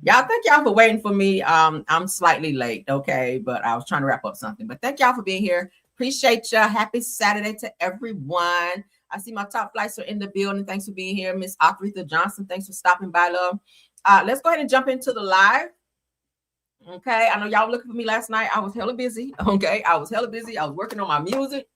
Y'all, thank y'all for waiting for me. I'm slightly late, okay, but I was trying to wrap up something. But thank y'all for being here. Appreciate ya. Happy Saturday to everyone. I see my top flights are in the building. Thanks for being here, Miss Aretha Johnson. Thanks for stopping by, love. Let's go ahead and jump into the live. Okay, I know y'all were looking for me last night. I was hella busy. Okay, I was hella busy. I was working on my music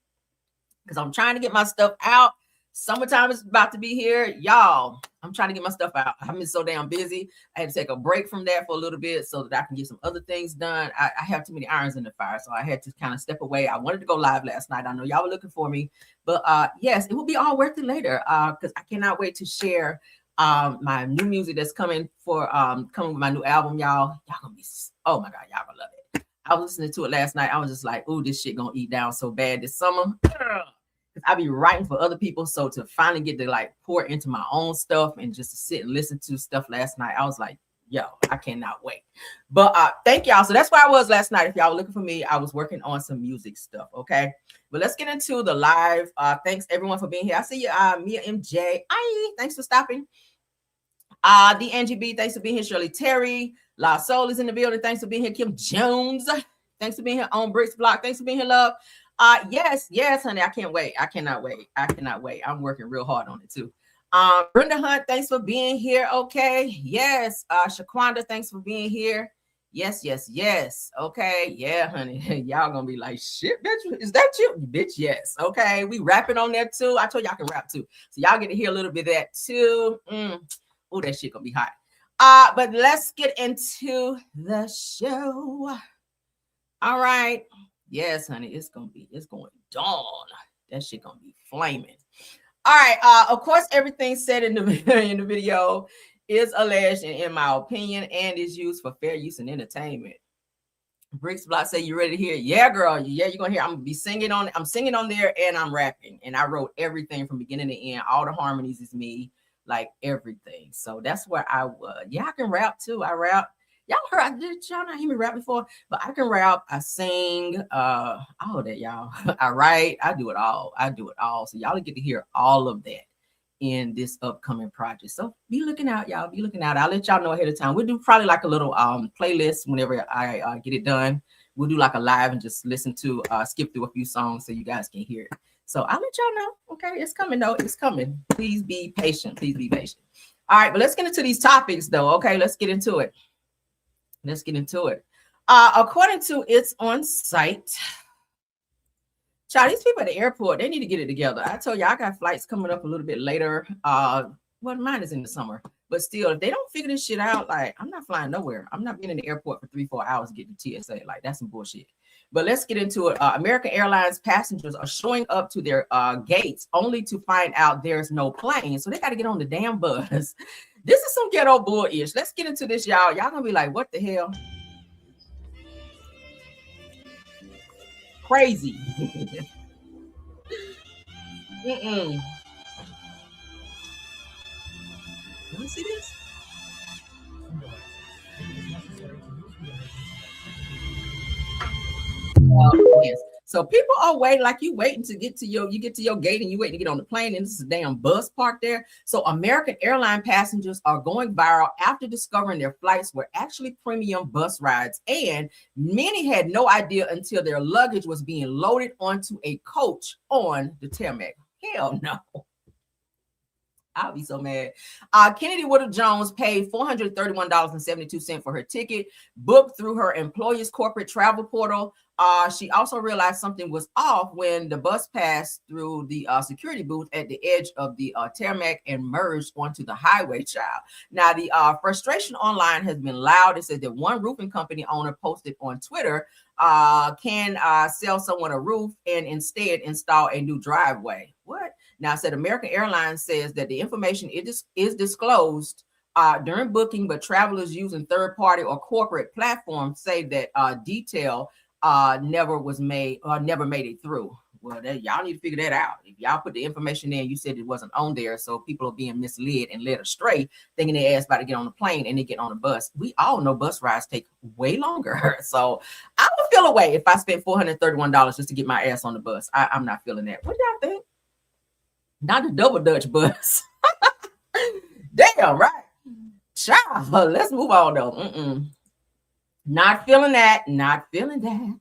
because I'm trying to get my stuff out. Summertime is about to be here, y'all. I'm trying to get my stuff out. I've been so damn busy. I had to take a break from that for a little bit so that I can get some other things done. I have too many irons in the fire, so I had to kind of step away. I wanted to go live last night. I know y'all were looking for me, but yes, it will be all worth it later because I cannot wait to share my new music that's coming with my new album, y'all. Y'all gonna be, oh my God, y'all gonna love it. I was listening to it last night. I was just like, oh, this shit gonna eat down so bad this summer. I be writing for other people, so to finally get to like pour into my own stuff and just to sit and listen to stuff last night, I was like, yo, I cannot wait. But thank y'all. So that's where I was last night. If y'all were looking for me, I was working on some music stuff. Okay, but let's get into the live. Thanks everyone for being here. I see you, Mia MJ. Thanks for stopping. The Angie B, thanks for being here. Shirley Terry, La Soul is in the building. Thanks for being here. Kim Jones, thanks for being here. On Bricks Block, thanks for being here, love. Yes, honey. I can't wait. I cannot wait. I'm working real hard on it too. Brenda Hunt, thanks for being here. Okay. Yes. Shaquanda, thanks for being here. Yes. Okay. Yeah, honey. Y'all gonna be like, shit, bitch. Is that you? Bitch, yes. Okay. We rapping on that too. I told y'all can rap too. So y'all get to hear a little bit of that too. Oh, that shit gonna be hot. But let's get into the show. All right. Yes, honey, it's going down. That shit gonna be flaming. All right. Of course, everything said in the video is alleged and in my opinion, and is used for fair use and entertainment. Bricks Block say you ready to hear it? Yeah, girl. Yeah, you're gonna hear. I'm gonna be singing on. I'm singing on there, and I'm rapping. And I wrote everything from beginning to end. All the harmonies is me, like everything. So that's where I was. Yeah, I can rap too. I rap. Y'all heard, y'all not hear me rap before, but I can rap, I sing, all that, y'all. I write, I do it all. So y'all get to hear all of that in this upcoming project. So be looking out, y'all. Be looking out. I'll let y'all know ahead of time. We'll do probably like a little playlist whenever I get it done. We'll do like a live and just listen to, skip through a few songs so you guys can hear it. So I'll let y'all know. Okay, it's coming though. It's coming. Please be patient. All right, but let's get into these topics though. Okay, let's get into it. According to It's On Site, child, these people at the airport, they need to get it together. I told you I got flights coming up a little bit later. Well, mine is in the summer, but still, if they don't figure this shit out, like I'm not flying nowhere. I'm not being in the airport for 3-4 hours getting TSA. Like that's some bullshit. But let's get into it. American Airlines passengers are showing up to their gates only to find out there's no plane. So they got to get on the damn bus. This is some ghetto bull-ish. Let's get into this, y'all. Y'all gonna be like, what the hell? Crazy. You see this? Yes. So people are waiting, like you waiting to get to your gate and you waiting to get on the plane, and this is a damn bus parked there. So American airline passengers are going viral after discovering their flights were actually premium bus rides, and many had no idea until their luggage was being loaded onto a coach on the tarmac. Hell no. I'll be so mad. Kennedy Woodard Jones paid $431.72 for her ticket, booked through her employer's corporate travel portal. She also realized something was off when the bus passed through the security booth at the edge of the tarmac and merged onto the highway, child. Now, the frustration online has been loud. It said that one roofing company owner posted on Twitter, can sell someone a roof and instead install a new driveway. What? Now, I said American Airlines says that the information is disclosed during booking, but travelers using third-party or corporate platforms say that detail never made it through. Well, y'all need to figure that out. If y'all put the information in, you said it wasn't on there, so people are being misled and led astray, thinking their ass about to get on the plane and they get on a bus. We all know bus rides take way longer. So I would feel a way if I spent $431 just to get my ass on the bus. I'm not feeling that. What do y'all think? Not the double Dutch bus. Damn, right? Child, let's move on though. Not feeling that. Not feeling that.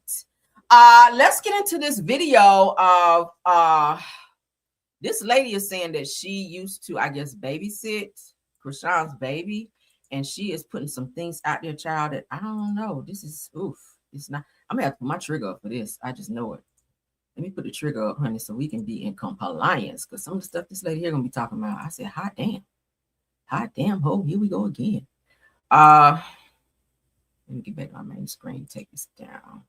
Let's get into this video of this lady is saying that she used to, I guess, babysit Chrisean's baby, and she is putting some things out there, child, that I don't know. This is oof. It's not. I'm gonna have to put my trigger up for this. I just know it. Let me put the trigger up, honey, so we can be in compliance. Because some of the stuff this lady here gonna be talking about, I said, hot damn, ho, here we go again. Let me get back to my main screen. Take this down.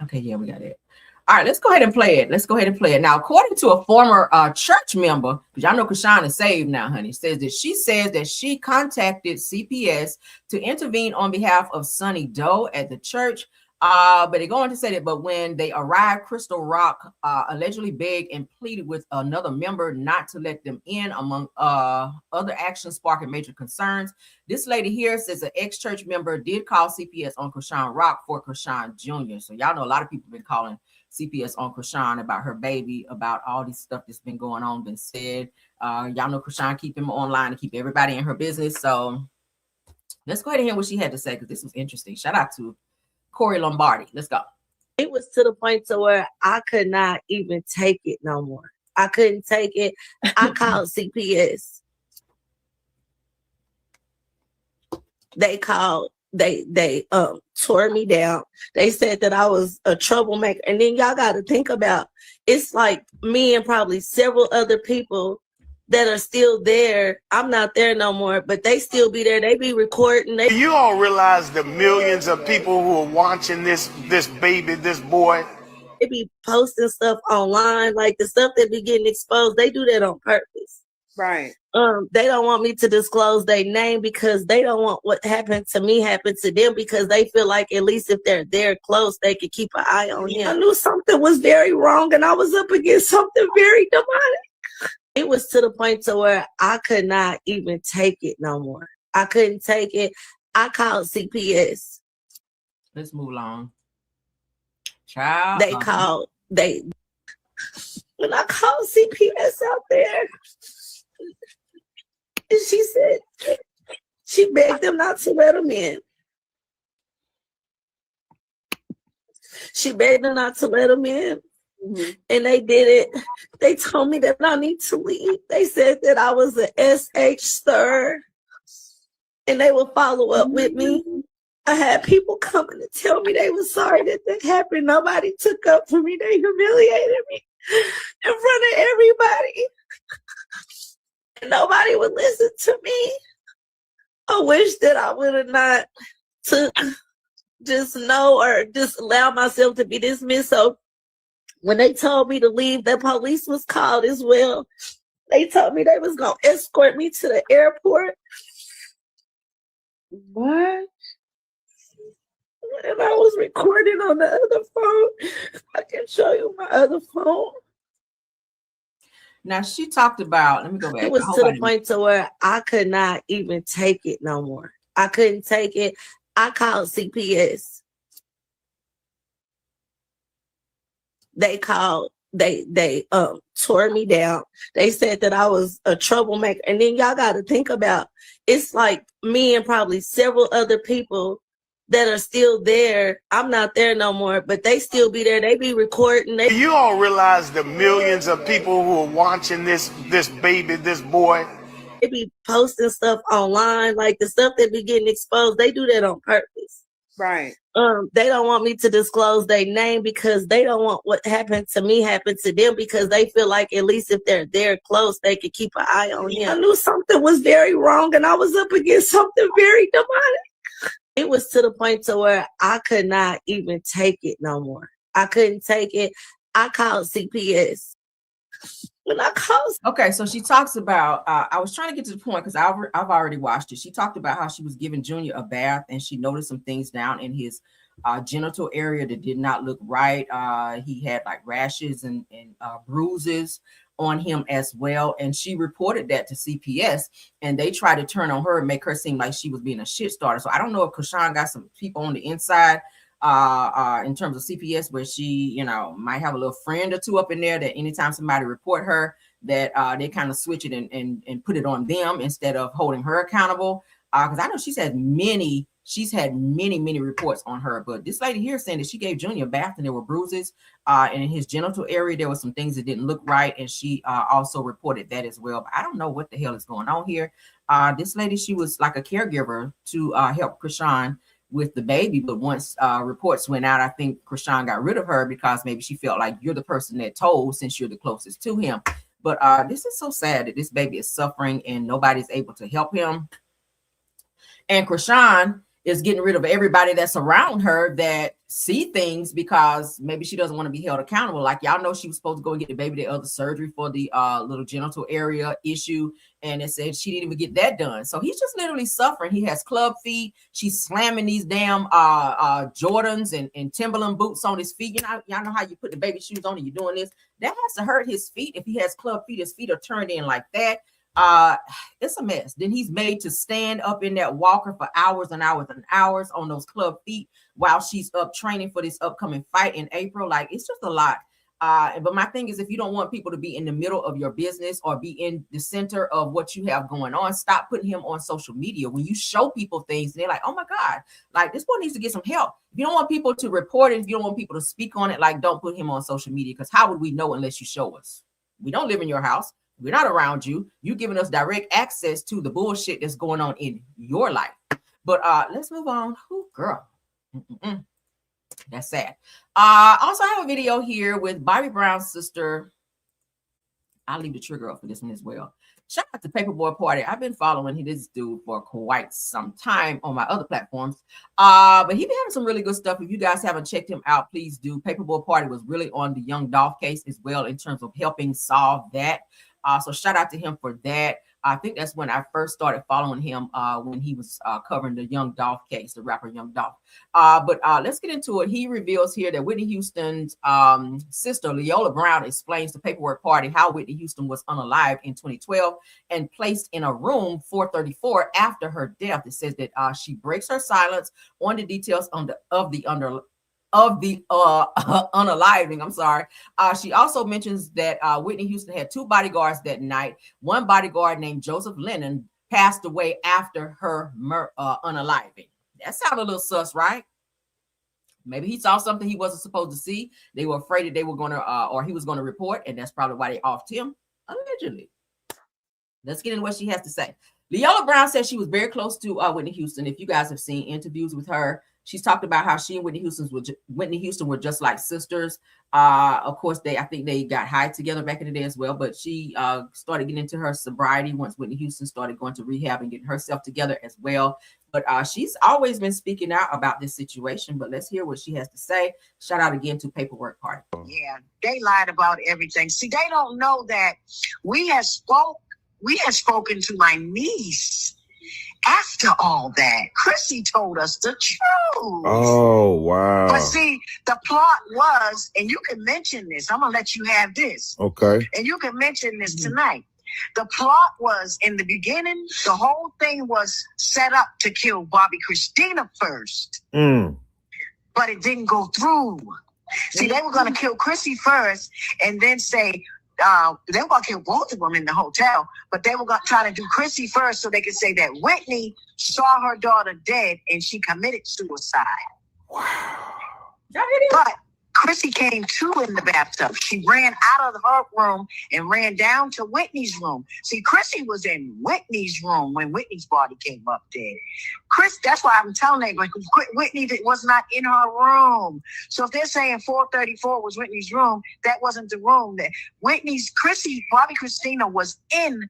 Okay, yeah, we got it. All right, let's go ahead and play it. Now, according to a former church member, because y'all know Chrisean is saved now, honey, says that she contacted CPS to intervene on behalf of Sonny Doe at the church. But they go on to say that, but when they arrived, Crystal Rock allegedly begged and pleaded with another member not to let them in, among other actions sparking major concerns. This lady here says an ex-church member did call CPS on Chrisean Rock for Chrisean Jr. So y'all know a lot of people have been calling CPS on Chrisean about her baby, about all this stuff that's been going on, been said. Y'all know Chrisean keep him online and keep everybody in her business. So let's go ahead and hear what she had to say, because this was interesting. Shout out to Corey Lombardi. Let's go. It was to the point to where I could not even take it no more. I couldn't take it. I called CPS. They called. They tore me down. They said that I was a troublemaker. And then y'all got to think about, it's like me and probably several other people that are still there. I'm not there no more, but they still be there. They be recording. You all realize the millions of people who are watching this baby, this boy? They be posting stuff online, like the stuff that be getting exposed. They do that on purpose. Right. They don't want me to disclose their name because they don't want what happened to me happen to them, because they feel like at least if they're there close, they could keep an eye on him. I knew something was very wrong and I was up against something very demonic. It was to the point to where I could not even take it no more. I couldn't take it. I called CPS. Let's move along. Child. When I called CPS out there, and she said, she begged them not to let them in. She begged them not to let them in. Mm-hmm. And they did it. They told me that I need to leave. They said that I was an SH stir and they would follow up with me. I had people coming to tell me they were sorry that happened. Nobody took up for me. They humiliated me in front of everybody. And nobody would listen to me. I wish that I would have not took just know or just allow myself to be dismissed. So when they told me to leave, the police was called as well. They told me they was going to escort me to the airport. What? And I was recording on the other phone. I can show you my other phone. Now she talked about, let me go back. It was to the point to where I could not even take it no more. I couldn't take it. I called CPS. They tore me down. They said that I was a troublemaker. And then y'all got to think about, it's like me and probably several other people that are still there. I'm not there no more, but they still be there. They be recording. You all realize the millions of people who are watching this baby, this boy? They be posting stuff online, like the stuff that be getting exposed. They do that on purpose. Right. They don't want me to disclose their name because they don't want what happened to me happen to them, because they feel like at least if they're there close, they could keep an eye on him. I knew something was very wrong and I was up against something very demonic. It was to the point to where I could not even take it no more. I couldn't take it. I called CPS. When I called. Okay, so she talks about, I was trying to get to the point because I've already watched it. She talked about how she was giving Junior a bath and she noticed some things down in his genital area that did not look right. He had like rashes and bruises on him as well. And she reported that to CPS and they tried to turn on her and make her seem like she was being a shit starter. So I don't know if Chrisean got some people on the inside in terms of CPS where she, you know, might have a little friend or two up in there that anytime somebody report her, that they kind of switch it and put it on them instead of holding her accountable. Because I know she's had many reports on her. But this lady here saying that she gave Junior a bath and there were bruises. And in his genital area, there were some things that didn't look right. And she also reported that as well. But I don't know what the hell is going on here. This lady, she was like a caregiver to help Chrisean with the baby. But once reports went out, I think Chrisean got rid of her because maybe she felt like you're the person that told since you're the closest to him. But this is so sad that this baby is suffering and nobody's able to help him. And Chrisean is getting rid of everybody that's around her that see things because maybe she doesn't want to be held accountable. Like y'all know, she was supposed to go and get the baby the other surgery for the little genital area issue, and it said she didn't even get that done. So he's just literally suffering. He has club feet. She's slamming these damn Jordans and Timberland boots on his feet. Y'all know how you put the baby shoes on and you're doing this. That has to hurt his feet. If he has club feet, his feet are turned in like that. It's a mess. Then he's made to stand up in that walker for hours and hours and hours on those club feet while she's up training for this upcoming fight in April. Like, it's just a lot. But my thing is, if you don't want people to be in the middle of your business or be in the center of what you have going on, stop putting him on social media. When you show people things, they're like, oh my God, like this boy needs to get some help. If you don't want people to report it, if you don't want people to speak on it, like don't put him on social media, because how would we know unless you show us? We don't live in your house. We're not around you. You're giving us direct access to the bullshit that's going on in your life. But let's move on. Ooh, girl. That's sad. Also, I have a video here with Bobby Brown's sister. I'll leave the trigger up for this one as well. Shout out to Paperboy Party. I've been following this dude for quite some time on my other platforms. But he been having some really good stuff. If you guys haven't checked him out, please do. Paperboy Party was really on the Young Dolph case as well in terms of helping solve that. So shout out to him for that. I think that's when I first started following him when he was covering the Young Dolph case, the rapper Young Dolph. But let's get into it. He reveals here that Whitney Houston's sister, Leola Brown, explains to Paperwork Party how Whitney Houston was unalived in 2012 and placed in a room 434 after her death. It says that she breaks her silence on the details of the unaliving. I'm sorry. She also mentions that Whitney Houston had two bodyguards that night. One bodyguard named Joseph Lennon passed away after her unaliving. That sounded a little sus, right? Maybe he saw something he wasn't supposed to see. They were afraid that they were going to, or he was going to report, and that's probably why they offed him, allegedly. Let's get into what she has to say. Leola Brown says she was very close to Whitney Houston. If you guys have seen interviews with her, she's talked about how she and Whitney Houston were just like sisters. Of course, I think they got high together back in the day as well. But she started getting into her sobriety once Whitney Houston started going to rehab and getting herself together as well. But she's always been speaking out about this situation. But let's hear what she has to say. Shout out again to Paperwork Party. Yeah, they lied about everything. See, they don't know that we had spoken to my niece. After all that, Chrissy told us the truth. Oh, wow. But see, the plot was, and you can mention this, I'm going to let you have this. Okay. And you can mention this tonight. The plot was, in the beginning, the whole thing was set up to kill Bobby Christina first. But it didn't go through. See, they were going to kill Chrissy first and then say, they were going to kill both of them in the hotel, but they were going to try to do Chrissy first so they could say that Whitney saw her daughter dead and she committed suicide. Wow. But Chrissy came to in the bathtub. She ran out of her room and ran down to Whitney's room. See, Chrissy was in Whitney's room when Whitney's body came up dead. That's why I'm telling them, like, Whitney was not in her room. So if they're saying 434 was Whitney's room, that wasn't the room. That Bobby Christina was in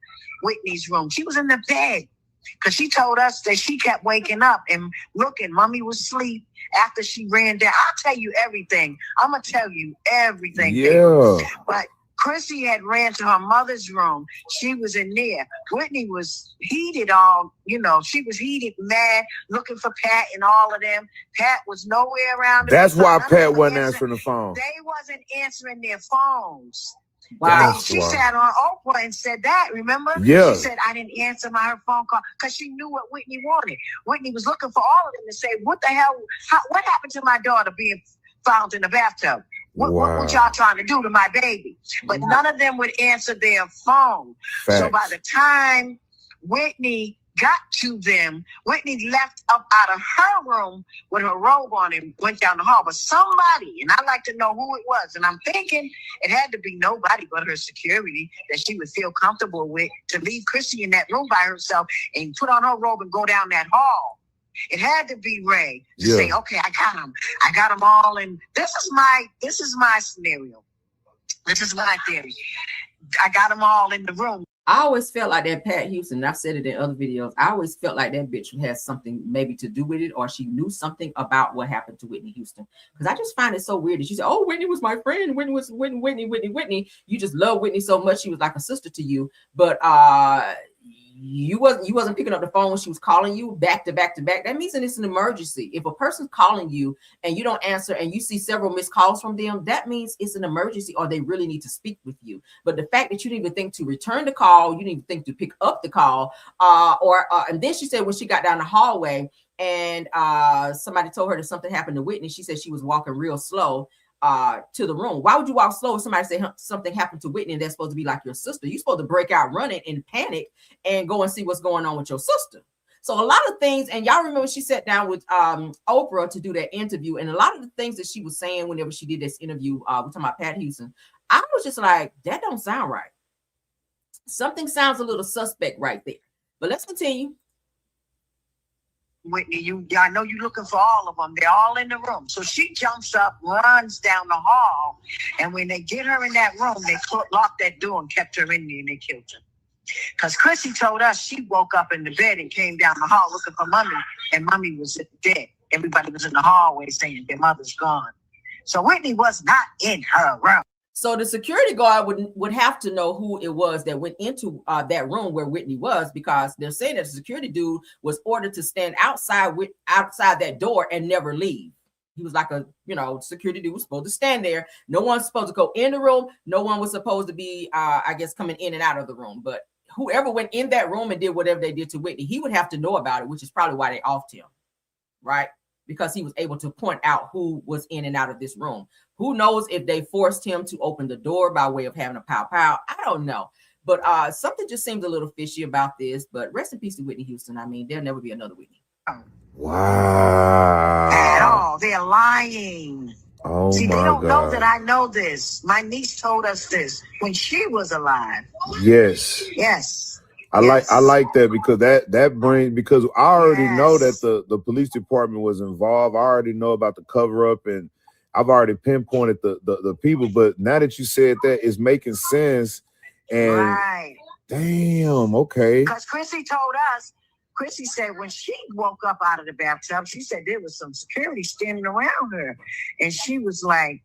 Whitney's room. She was in the bed because she told us that she kept waking up and looking. Mommy was asleep after she ran down. I'll tell you everything. I'm going to tell you everything. Yeah. Baby. But Chrissy had ran to her mother's room. She was in there. Whitney was heated she was heated, mad, looking for Pat and all of them. Pat was nowhere around. That's why Pat wasn't answering the phone. They wasn't answering their phones. Wow. She sat on Oprah and said that, remember? Yeah. She said, I didn't answer her phone call because she knew what Whitney wanted. Whitney was looking for all of them to say, what the hell, what happened to my daughter being found in the bathtub? What y'all trying to do to my baby? But none of them would answer their phone. Facts. So by the time Whitney got to them, Whitney left up out of her room with her robe on and went down the hall. But somebody, and I'd like to know who it was, and I'm thinking it had to be nobody but her security that she would feel comfortable with to leave Chrissy in that room by herself and put on her robe and go down that hall. It had to be Ray to say, okay, I got them all. And this is my scenario. This is my theory. I got them all in the room. I always felt like that Pat Houston, I've said it in other videos, I always felt like that bitch has something maybe to do with it, or she knew something about what happened to Whitney Houston. Because I just find it so weird that she said, oh, Whitney was my friend. Whitney was Whitney. You just love Whitney so much. She was like a sister to you. But you wasn't picking up the phone when she was calling you back to back to back. That means that it's an emergency. If a person's calling you and you don't answer and you see several missed calls from them, that means it's an emergency or they really need to speak with you. But the fact that you didn't even think to return the call, you didn't even think to pick up the call, and then she said when she got down the hallway and somebody told her that something happened to Whitney, she said she was walking real slow to the room. Why would you walk slow if somebody say something happened to Whitney and that's supposed to be like your sister? You're supposed to break out running in panic and go and see what's going on with your sister. So a lot of things, and y'all remember she sat down with Oprah to do that interview, and a lot of the things that she was saying whenever she did this interview, we're talking about Pat Houston, I was just like, that don't sound right. Something sounds a little suspect right there. But let's continue. Whitney, I know you're looking for all of them. They're all in the room. So she jumps up, runs down the hall, and when they get her in that room, they locked that door and kept her in there, and they killed her. Because Chrissy told us she woke up in the bed and came down the hall looking for Mommy, and Mommy was dead. Everybody was in the hallway saying their mother's gone. So Whitney was not in her room. So the security guard would have to know who it was that went into that room where Whitney was, because they're saying that the security dude was ordered to stand outside that door and never leave. He was like a, security dude was supposed to stand there. No one's supposed to go in the room. No one was supposed to be, coming in and out of the room. But whoever went in that room and did whatever they did to Whitney, he would have to know about it, which is probably why they offed him, right? Because he was able to point out who was in and out of this room. Who knows if they forced him to open the door by way of having a pow. I don't know. But something just seems a little fishy about this. But rest in peace to Whitney Houston. I mean, there'll never be another Whitney. Wow. At all. They're lying. Oh, see, my they don't God. know that I know this. My niece told us this when she was alive. Yes. Yes. I like that, because that brings, because I already know that the police department was involved. I already know about the cover up, and I've already pinpointed the people. But now that you said that, it's making sense. And right. Damn, okay. Because Chrissy told us, Chrissy said when she woke up out of the bathtub, she said there was some security standing around her. And she was like,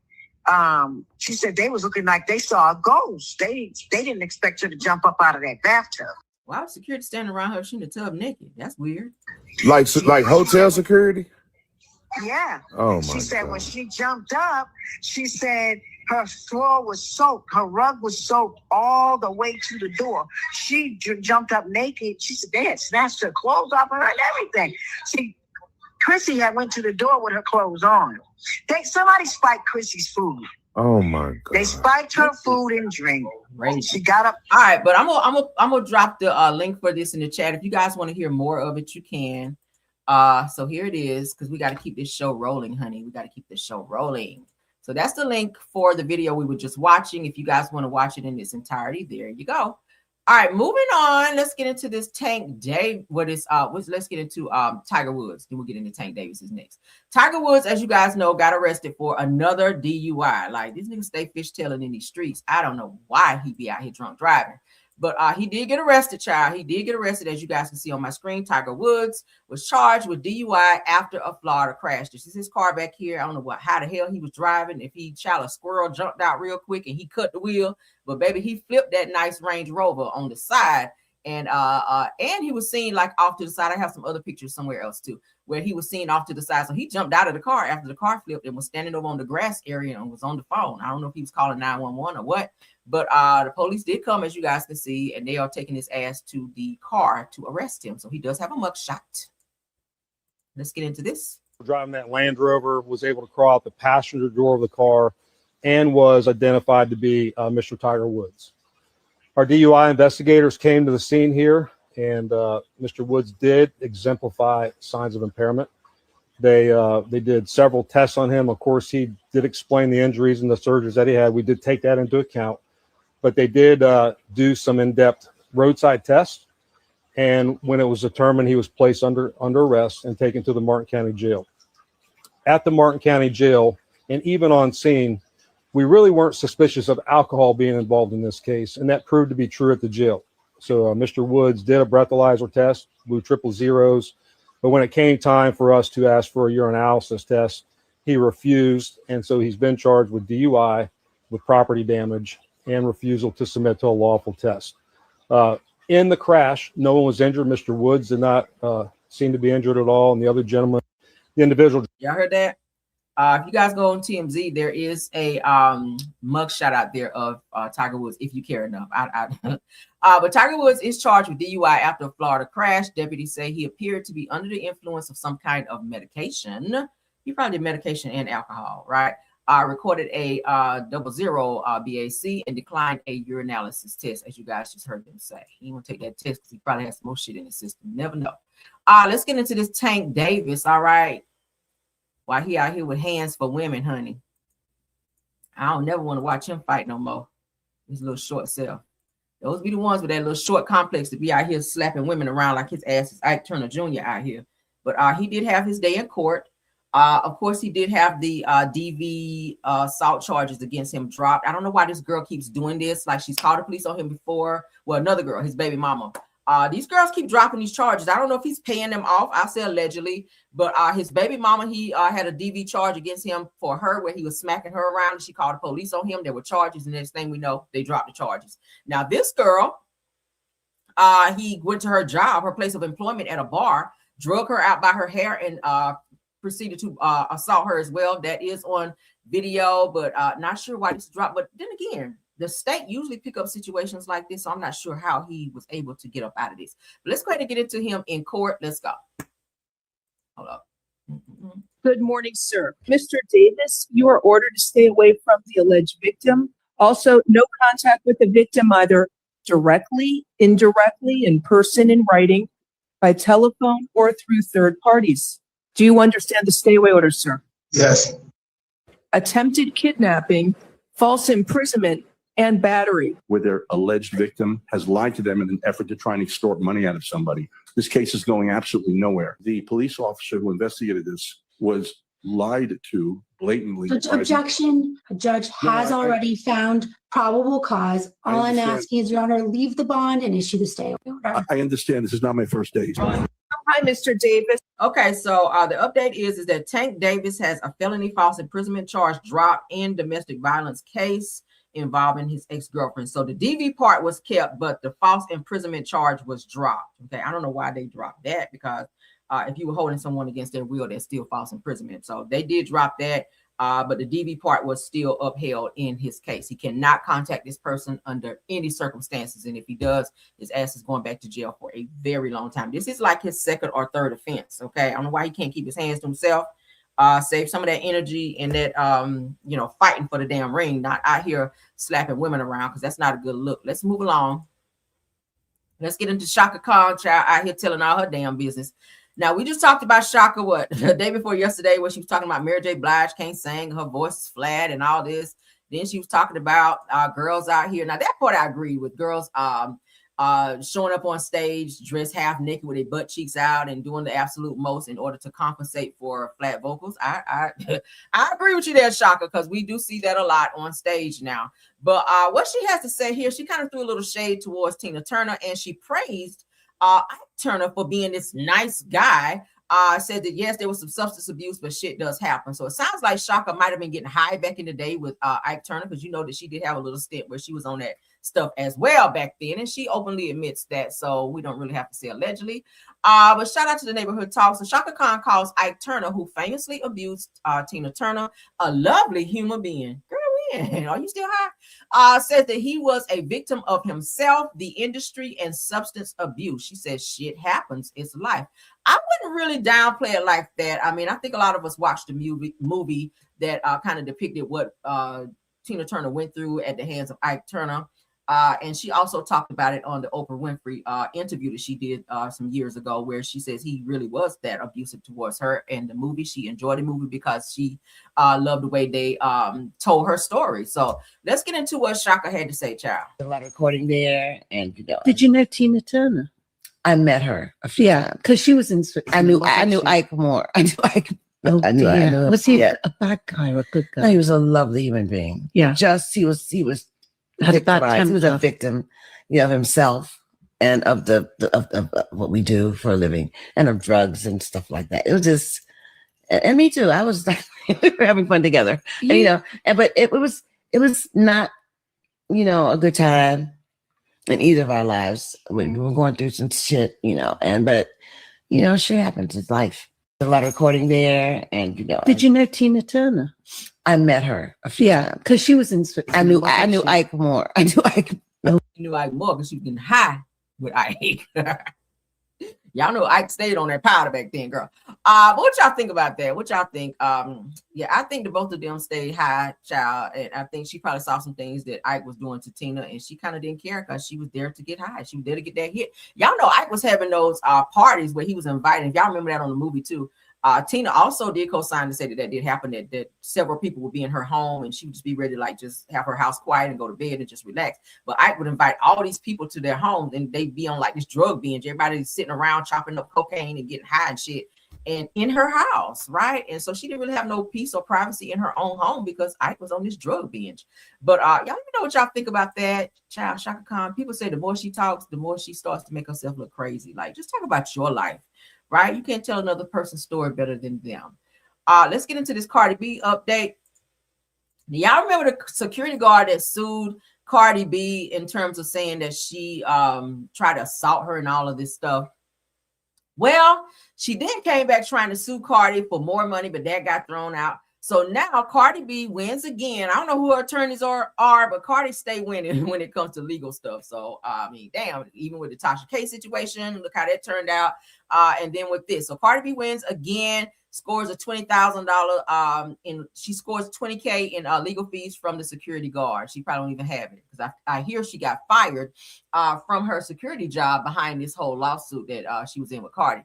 she said they was looking like they saw a ghost. They didn't expect her to jump up out of that bathtub. Why was security standing around her? She in the tub naked. That's weird. Like hotel security? Yeah. Oh, my She said God. when she jumped up, she said her floor was soaked. Her rug was soaked all the way to the door. She jumped up naked. She said they had snatched her clothes off of her and everything. See, Chrissy had went to the door with her clothes on. Somebody spiked Chrissy's food. Oh, my God. They spiked her food and drink. Right. She got up. All right, but I'm gonna drop the link for this in the chat. If you guys want to hear more of it, you can. So here it is, because we got to keep this show rolling, honey. We got to keep this show rolling. So that's the link for the video we were just watching. If you guys want to watch it in its entirety, there you go. All right, moving on. Let's get into this Tank Dave. Let's get into Tiger Woods. Then we'll get into Tank Davis's next. Tiger Woods, as you guys know, got arrested for another DUI. Like, these niggas stay fishtailing in these streets. I don't know why he be out here drunk driving. But he did get arrested, child. He did get arrested, as you guys can see on my screen. Tiger Woods was charged with DUI after a Florida crash. This is his car back here. I don't know how the hell he was driving. If a squirrel jumped out real quick and he cut the wheel. But baby, he flipped that nice Range Rover on the side. And he was seen like off to the side. I have some other pictures somewhere else too, where he was seen off to the side. So he jumped out of the car after the car flipped and was standing over on the grass area and was on the phone. I don't know if he was calling 911 or what. But the police did come, as you guys can see, and they are taking his ass to the car to arrest him. So he does have a mugshot. Let's get into this. Driving that Land Rover, was able to crawl out the passenger door of the car and was identified to be Mr. Tiger Woods. Our DUI investigators came to the scene here, and Mr. Woods did exemplify signs of impairment. They did several tests on him. Of course, he did explain the injuries and the surgeries that he had. We did take that into account, but they did do some in-depth roadside tests. And when it was determined, he was placed under arrest and taken to the Martin County Jail. At the Martin County Jail, and even on scene, we really weren't suspicious of alcohol being involved in this case, and that proved to be true at the jail. So Mr. Woods did a breathalyzer test, blew 000s, but when it came time for us to ask for a urinalysis test, he refused, and so he's been charged with DUI, with property damage, and refusal to submit to a lawful test. In the crash, no one was injured. Mr. Woods did not seem to be injured at all, and the other gentleman, the individual. Y'all heard that? If you guys go on TMZ, there is a mugshot out there of Tiger Woods, if you care enough. But Tiger Woods is charged with DUI after a Florida crash. Deputies say he appeared to be under the influence of some kind of medication. He probably did medication and alcohol, right? Recorded a 00 BAC and declined a urinalysis test, as you guys just heard them say. He won't take that test because he probably has more shit in his system. Never know. Let's get into this Tank Davis, all right? Why he out here with hands for women, honey. I don't never want to watch him fight no more. His little short self. Those be the ones with that little short complex to be out here slapping women around like his ass is Ike Turner Jr. out here. But he did have his day in court. Of course, he did have the DV assault charges against him dropped. I don't know why this girl keeps doing this. Like, she's called the police on him before. Well, another girl, his baby mama. These girls keep dropping these charges. I don't know if he's paying them off. I say allegedly, but his baby mama, he had a DV charge against him for her where he was smacking her around. And she called the police on him. There were charges, and next thing we know, they dropped the charges. Now, this girl, he went to her job, her place of employment at a bar, drug her out by her hair, and proceeded to assault her as well. That is on video, but not sure why this dropped. But then again, the state usually pick up situations like this, so I'm not sure how he was able to get up out of this. But let's go ahead and get into him in court. Let's go. Hold up. Good morning, sir. Mr. Davis, you are ordered to stay away from the alleged victim. Also, no contact with the victim, either directly, indirectly, in person, in writing, by telephone, or through third parties. Do you understand the stay away order, sir? Yes. Attempted kidnapping, false imprisonment, and battery. Where their alleged victim has lied to them in an effort to try and extort money out of somebody. This case is going absolutely nowhere. The police officer who investigated this was lied to blatantly. Objection. A judge has already found probable cause. All I'm asking is, Your Honor, leave the bond and issue the stay away order. I understand. This is not my first day. Hi, Mr. Davis. Okay, so the update is that Tank Davis has a felony false imprisonment charge dropped in domestic violence case involving his ex-girlfriend. So the DV part was kept, but the false imprisonment charge was dropped. Okay, I don't know why they dropped that, because if you were holding someone against their will, that's still false imprisonment. So they did drop that, but the DV part was still upheld in his case. He cannot contact this person under any circumstances, and if he does, his ass is going back to jail for a very long time. This is like his second or third offense. Okay, I don't know why he can't keep his hands to himself. Save some of that energy and that fighting for the damn ring, not out here slapping women around, because that's not a good look. Let's move along. Let's get into Shaka Khan, child, out here telling all her damn business. Now, we just talked about Shaka, the day before yesterday, where she was talking about Mary J. Blige can't sing, her voice is flat and all this. Then she was talking about girls out here. Now, that part I agree with. Girls showing up on stage dressed half naked with their butt cheeks out and doing the absolute most in order to compensate for flat vocals. I agree with you there, Shaka, because we do see that a lot on stage now. But what she has to say here, she kind of threw a little shade towards Tina Turner, and she praised Ike Turner for being this nice guy. Said that yes, there was some substance abuse, but shit does happen. So it sounds like Shaka might have been getting high back in the day with Ike Turner, because you know that she did have a little stint where she was on that stuff as well back then, and she openly admits that. So we don't really have to say allegedly. But shout out to the neighborhood talk. So Shaka Khan calls Ike Turner, who famously abused Tina Turner, a lovely human being. Girl, are you still high? Says that he was a victim of himself, the industry, and substance abuse. She says shit happens. It's life. I wouldn't really downplay it like that. I mean, I think a lot of us watched the movie that kind of depicted what Tina Turner went through at the hands of Ike Turner. And she also talked about it on the Oprah Winfrey interview that she did some years ago, where she says he really was that abusive towards her. And the movie, she enjoyed the movie because she loved the way they told her story. So let's get into what Shaka had to say, child. A lot of recording there, and Did you know Tina Turner? I met her. Yeah, because she was in. I knew Ike more. I knew Ike. Oh, I knew him. Was he Yeah. a bad guy or a good guy? No, he was a lovely human being. Yeah. Just he was Had a bad victimized. He was a temper. victim, of himself and of the of what we do for a living, and of drugs and stuff like that. It was just, and me too. I was like, we were having fun together, but it was not, a good time in either of our lives. We were going through some shit, but shit happens. It's life. A lot of recording there, and Did you know Tina Turner? I met her. Yeah, because she was in. I knew Ike more. I knew Ike. You knew Ike more because she was getting high with Ike. Y'all know Ike stayed on that powder back then, girl. What y'all think about that? What y'all think? I think the both of them stayed high, child, and I think she probably saw some things that Ike was doing to Tina, and she kind of didn't care because she was there to get high. She was there to get that hit. Y'all know Ike was having those parties where he was inviting. Y'all remember that on the movie too. Tina also did co-sign to say that did happen, that several people would be in her home and she would just be ready to like just have her house quiet and go to bed and just relax. But Ike would invite all these people to their homes and they'd be on like this drug binge. Everybody's sitting around chopping up cocaine and getting high and shit, and in her house, right? And so she didn't really have no peace or privacy in her own home because Ike was on this drug binge. But y'all know what y'all think about that, child. Shaka Khan. People say the more she talks, the more she starts to make herself look crazy. Like, just talk about your life. Right? You can't tell another person's story better than them. Let's get into this Cardi B update. Y'all remember the security guard that sued Cardi B in terms of saying that she tried to assault her and all of this stuff? Well, she then came back trying to sue Cardi for more money, but that got thrown out. So now Cardi B wins again. I don't know who her attorneys are, but Cardi stay winning when it comes to legal stuff. So, I mean, damn, even with the Tasha K situation, look how that turned out. And then with this, so Cardi B wins again, scores a $20,000 she scores $20K in legal fees from the security guard. She probably don't even have it because I hear she got fired from her security job behind this whole lawsuit that she was in with Cardi.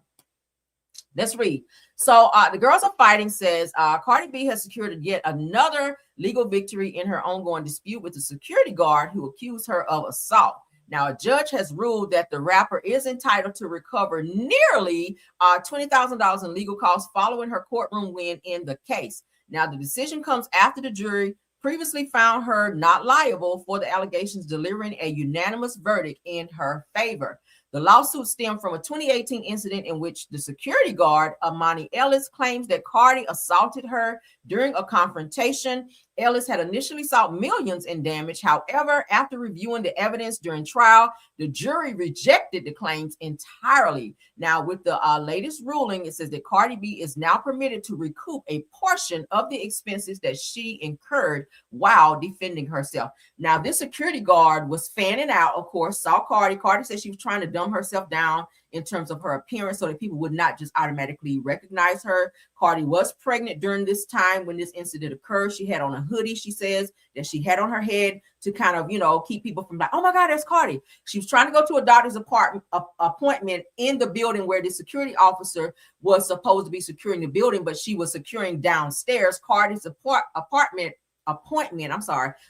Let's read. So the Girls Are Fighting says Cardi B has secured yet another legal victory in her ongoing dispute with the security guard who accused her of assault. Now, a judge has ruled that the rapper is entitled to recover nearly $20,000 in legal costs following her courtroom win in the case. Now, the decision comes after the jury previously found her not liable for the allegations, delivering a unanimous verdict in her favor. The lawsuit stemmed from a 2018 incident in which the security guard, Amani Ellis, claims that Cardi assaulted her during a confrontation. Ellis had initially sought millions in damage. However, after reviewing the evidence during trial, the jury rejected the claims entirely. Now, with the latest ruling, it says that Cardi B is now permitted to recoup a portion of the expenses that she incurred while defending herself. Now, this security guard was fanning out, of course, saw Cardi. Cardi said she was trying to dumb herself down in terms of her appearance so that people would not just automatically recognize her. Cardi was pregnant during this time when this incident occurred. She had on a hoodie, she says, that she had on her head to kind of, keep people from like, oh my God, that's Cardi. She was trying to go to a doctor's appointment in the building where the security officer was supposed to be securing the building, but she was securing downstairs. Cardi's appointment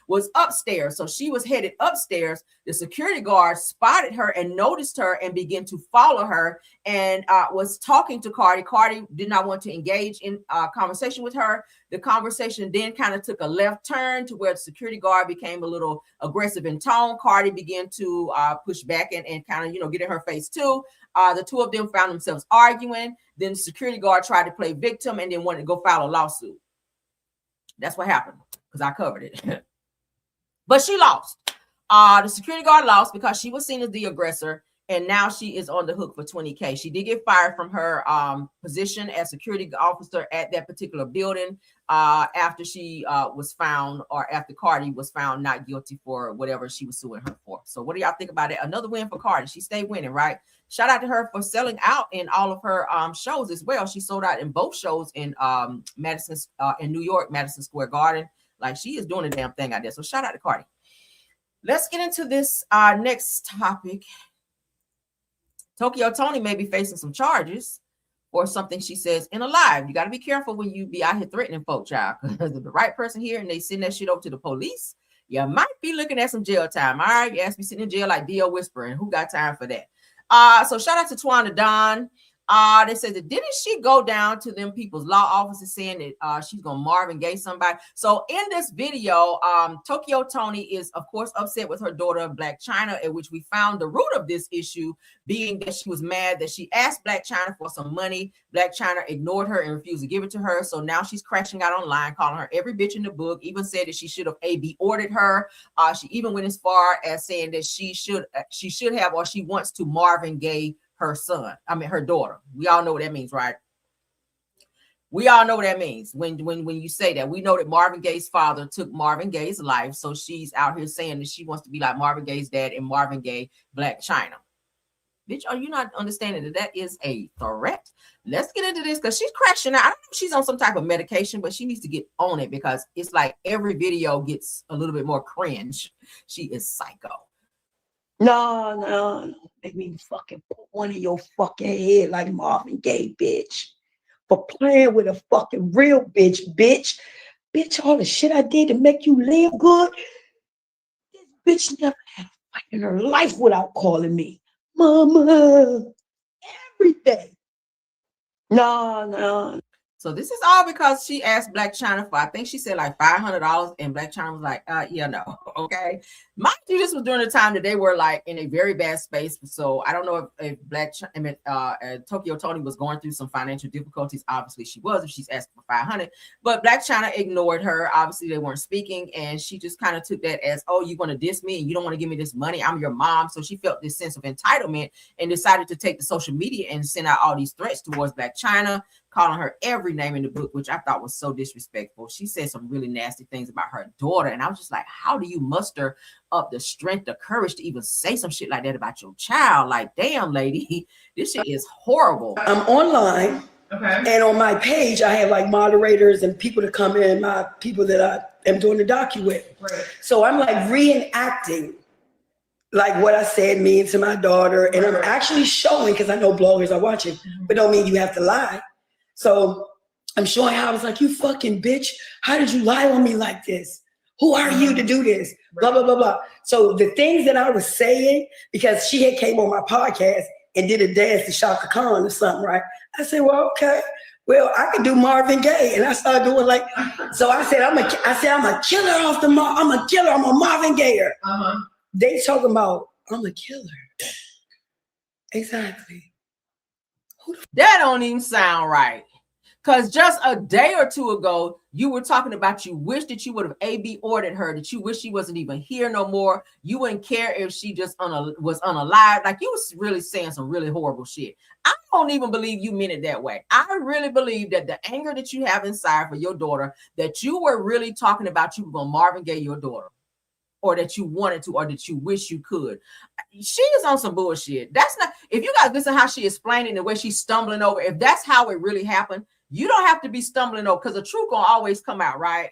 was upstairs. So she was headed upstairs. The security guard spotted her and noticed her and began to follow her and was talking to Cardi. Cardi did not want to engage in conversation with her. The conversation then kind of took a left turn to where the security guard became a little aggressive in tone. Cardi began to push back and kind of, get in her face too. The two of them found themselves arguing. Then the security guard tried to play victim and then wanted to go file a lawsuit. That's what happened, because I covered it. But she lost. The security guard lost because she was seen as the aggressor, and now she is on the hook for $20K. She did get fired from her position as security officer at that particular building after she was found, or after Cardi was found not guilty for whatever she was suing her for. So what do y'all think about it? Another win for Cardi. She stayed winning, right? Shout out to her for selling out in all of her shows as well. She sold out in both shows in New York, Madison Square Garden. Like she is doing a damn thing out there. So shout out to Cardi. Let's get into this next topic. Tokyo Toni may be facing some charges or something she says in a live. You got to be careful when you be out here threatening folk, child. Because if the right person here and they send that shit over to the police, you might be looking at some jail time. All right, you asked me sitting in jail like DL Whisperer, and who got time for that? So shout out to Twana Don. They said that didn't she go down to them people's law offices saying that she's gonna Marvin Gaye somebody? So in this video, Tokyo Toni is of course upset with her daughter Black Chyna, in which we found the root of this issue being that she was mad that she asked Black Chyna for some money. Black Chyna ignored her and refused to give it to her. So now she's crashing out online, calling her every bitch in the book. Even said that she should have AB ordered her. She even went as far as saying that she should have, or she wants to Marvin Gaye her son, her daughter. We all know what that means, right? We all know what that means when you say that. We know that Marvin Gaye's father took Marvin Gaye's life, so she's out here saying that she wants to be like Marvin Gaye's dad and Marvin Gaye Black Chyna. Bitch, are you not understanding that that is a threat? Let's get into this because she's crashing out. I don't know if she's on some type of medication, but she needs to get on it because it's like every video gets a little bit more cringe. She is psycho. No. Make me fucking put one in your fucking head like Marvin Gaye, bitch. For playing with a fucking real bitch. Bitch, all the shit I did to make you live good. This bitch never had a fight in her life without calling me mama. Every day. No. So this is all because she asked Black Chyna for, I think she said like $500, and Black Chyna was like, yeah, no, okay. Mind you, this was during the time that they were like in a very bad space. So I don't know if Tokyo Toni was going through some financial difficulties. Obviously she was, if she's asking for $500, but Black Chyna ignored her. Obviously they weren't speaking, and she just kind of took that as, oh, you're going to diss me and you don't want to give me this money. I'm your mom. So she felt this sense of entitlement and decided to take the social media and send out all these threats towards Black Chyna, calling her every name in the book, which I thought was so disrespectful. She said some really nasty things about her daughter. And I was just like, how do you muster up the strength, the courage to even say some shit like that about your child? Like, damn, lady, this shit is horrible. I'm online. Okay. And on my page, I have like moderators and people to come in, my people that I am doing the docu with. Right. So I'm like reenacting like what I said mean to my daughter. And I'm actually showing, because I know bloggers are watching, but don't mean you have to lie. So I'm showing how I was like, you fucking bitch. How did you lie on me like this? Who are you to do this? Blah, blah, blah, blah. So the things that I was saying, because she had came on my podcast and did a dance to Shaka Khan or something, right? I said, well, okay. Well, I could do Marvin Gaye. And I started doing like, so I said, I'm a killer off the I'm a killer. I'm a Marvin Gayer. Uh-huh. They talking about, I'm a killer. Exactly. That don't even sound right. Because just a day or two ago, you were talking about you wish that you would have AB ordered her, that you wish she wasn't even here no more. You wouldn't care if she just was unalive. Like, you was really saying some really horrible shit. I don't even believe you meant it that way. I really believe that the anger that you have inside for your daughter, that you were really talking about you were going to Marvin Gaye your daughter, or that you wanted to, or that you wish you could. She is on some bullshit. That's not, if you guys listen how she explaining the way she's stumbling over, if that's how it really happened, you don't have to be stumbling over, because the truth gonna always come out, right?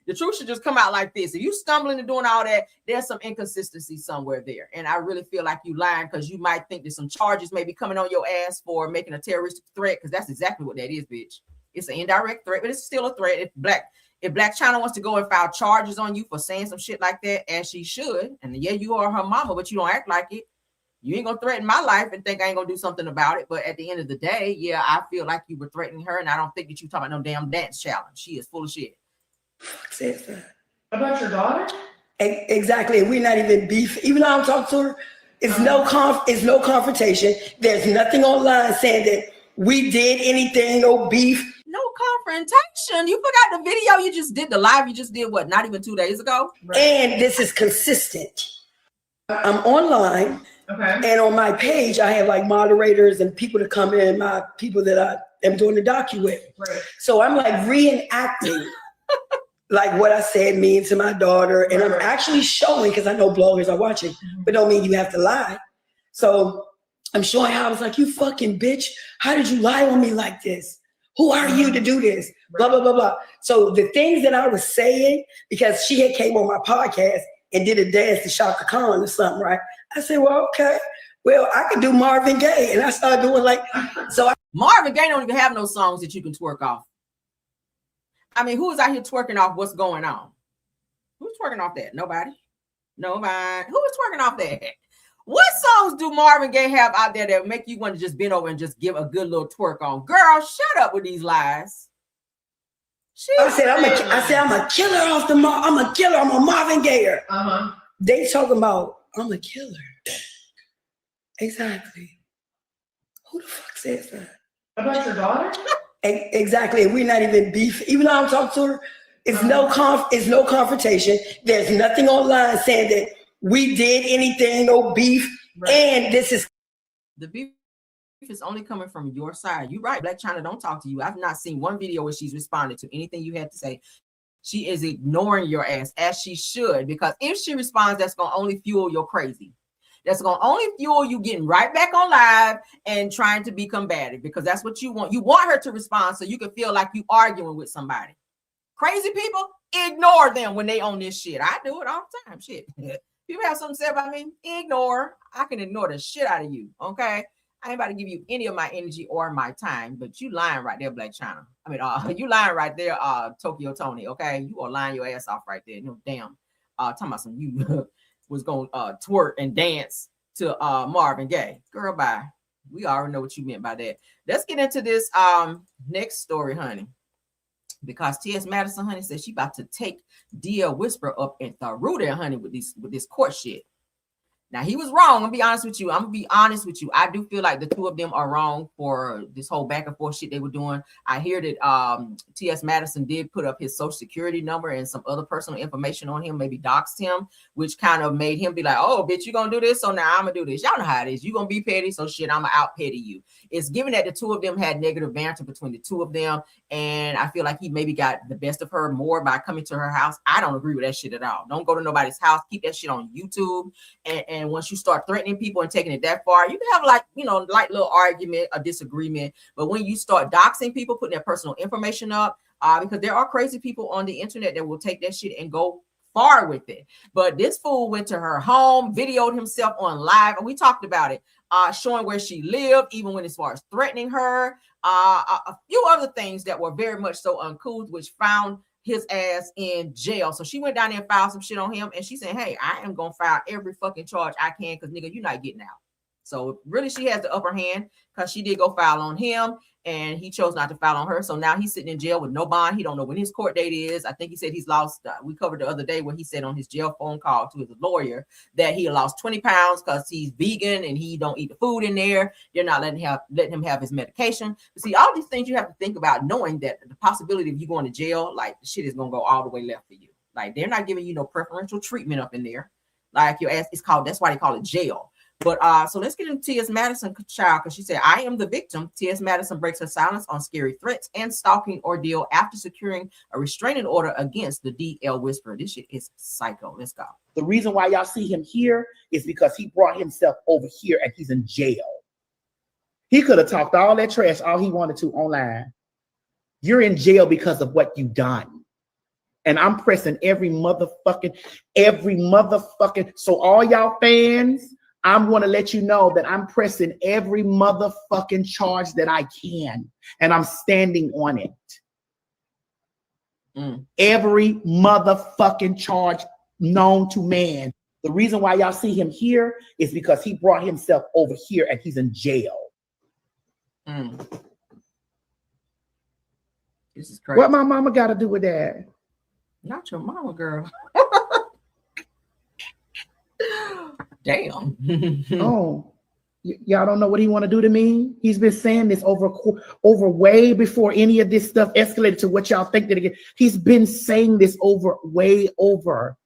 The truth should just come out like this. If you stumbling and doing all that, there's some inconsistency somewhere there. And I really feel like you lying, because you might think that some charges may be coming on your ass for making a terroristic threat, because that's exactly what that is, bitch. It's an indirect threat, but it's still a threat. If Black Chyna wants to go and file charges on you for saying some shit like that, as she should, and yeah, you are her mama, but you don't act like it. You ain't gonna threaten my life and think I ain't gonna do something about it. But at the end of the day, yeah, I feel like you were threatening her, and I don't think that you talking about no damn dance challenge. She is full of shit. About your daughter? Exactly. We're not even beef. Even though I'm talking to her, it's no confrontation. There's nothing online saying that we did anything, no beef. No confrontation. You forgot the video you just did, the live you just did, what, not even 2 days ago? Right. And this is consistent. I'm online. Okay. And on my page, I have like moderators and people to come in, my people that I am doing the docu with. Right. So I'm like reenacting like what I said mean to my daughter. And I'm actually showing, because I know bloggers are watching, but don't mean you have to lie. So I'm showing how I was like, you fucking bitch. How did you lie on me like this? Who are you to do this? Blah, blah, blah, blah. So the things that I was saying, because she had came on my podcast and did a dance to Shaka Khan or something, right? I said, well, okay. Well, I could do Marvin Gaye. And I started doing Marvin Gaye don't even have no songs that you can twerk off. I mean, who is out here twerking off what's going on? Who's twerking off that? Nobody. Who is twerking off that? What songs do Marvin Gaye have out there that make you want to just bend over and just give a good little twerk on? Girl, shut up with these lies. I said, I'm a killer off the I'm a killer. I'm a Marvin Gaye. They talking about, I'm a killer. Exactly. Who the fuck says that? About your daughter? Exactly. And we're not even beef. Even though I'm talking to her, it's no confrontation. There's nothing online saying that we did anything, no beef. Right. And this is the beef is only coming from your side. You're right. Black Chyna don't talk to you. I've not seen one video where she's responded to anything you had to say. She is ignoring your ass, as she should, because if she responds, that's gonna only fuel your crazy. That's gonna only fuel you getting right back on live and trying to be combative, because that's what you want. You want her to respond so you can feel like you arguing with somebody. Crazy people, ignore them when they on this shit. I do it all the time. Shit. People have something to say about me, ignore. I can ignore the shit out of you. Okay. I ain't about to give you any of my energy or my time, but you lying right there, Black Chyna. I mean, you lying right there, Tokyo Tony. Okay. You are lying your ass off right there. No damn. Talking about some you was gonna twerk and dance to Marvin Gaye. Girl, bye. We already know what you meant by that. Let's get into this next story, honey. Because T.S. Madison, honey, says she about to take DL Whisperer up and through there, honey, with this court shit. Now, he was wrong. I'm gonna be honest with you. I do feel like the two of them are wrong for this whole back and forth shit they were doing. I hear that T.S. Madison did put up his social security number and some other personal information on him, maybe doxed him, which kind of made him be like, oh, bitch, you gonna do this? So now I'm gonna do this. Y'all know how it is. You gonna be petty, so shit, I'm gonna out petty you. It's given that the two of them had negative banter between the two of them, and I feel like he maybe got the best of her more by coming to her house. I don't agree with that shit at all. Don't go to nobody's house. Keep that shit on YouTube. And once you start threatening people and taking it that far, you can have like little argument, a disagreement. But when you start doxing people, putting their personal information up, because there are crazy people on the internet that will take that shit and go far with it. But this fool went to her home, videoed himself on live, and we talked about it, showing where she lived, even when as far as threatening her, a few other things that were very much so uncouth, which found his ass in jail. So she went down there and filed some shit on him, and she said, hey, I am gonna file every fucking charge I can, because nigga, you're not getting out. So really she has the upper hand, because she did go file on him and he chose not to file on her. So now he's sitting in jail with no bond. He don't know when his court date is. I think he said he's lost, we covered the other day where he said on his jail phone call to his lawyer that he lost 20 pounds because he's vegan and he don't eat the food in there. They're not letting him have his medication. But see, all these things you have to think about, knowing that the possibility of you going to jail, like the shit is going to go all the way left for you. Like they're not giving you no preferential treatment up in there. Like your ass is called, that's why they call it jail. But so let's get into T.S. Madison child, because she said, I am the victim. T.S. Madison breaks her silence on scary threats and stalking ordeal after securing a restraining order against the DL Whisperer. This shit is psycho. Let's go. The reason why y'all see him here is because he brought himself over here and he's in jail. He could have talked all that trash all he wanted to online. You're in jail because of what you've done. And I'm pressing every motherfucking, so all y'all fans, I'm going to let you know that I'm pressing every motherfucking charge that I can, and I'm standing on it. Every motherfucking charge known to man. The reason why y'all see him here is because he brought himself over here and he's in jail. This is crazy. What my mama got to do with that? Not your mama, girl. Damn. Oh, y'all don't know what he want to do to me? He's been saying this over way before any of this stuff escalated to what y'all think that again. He's been saying this way over.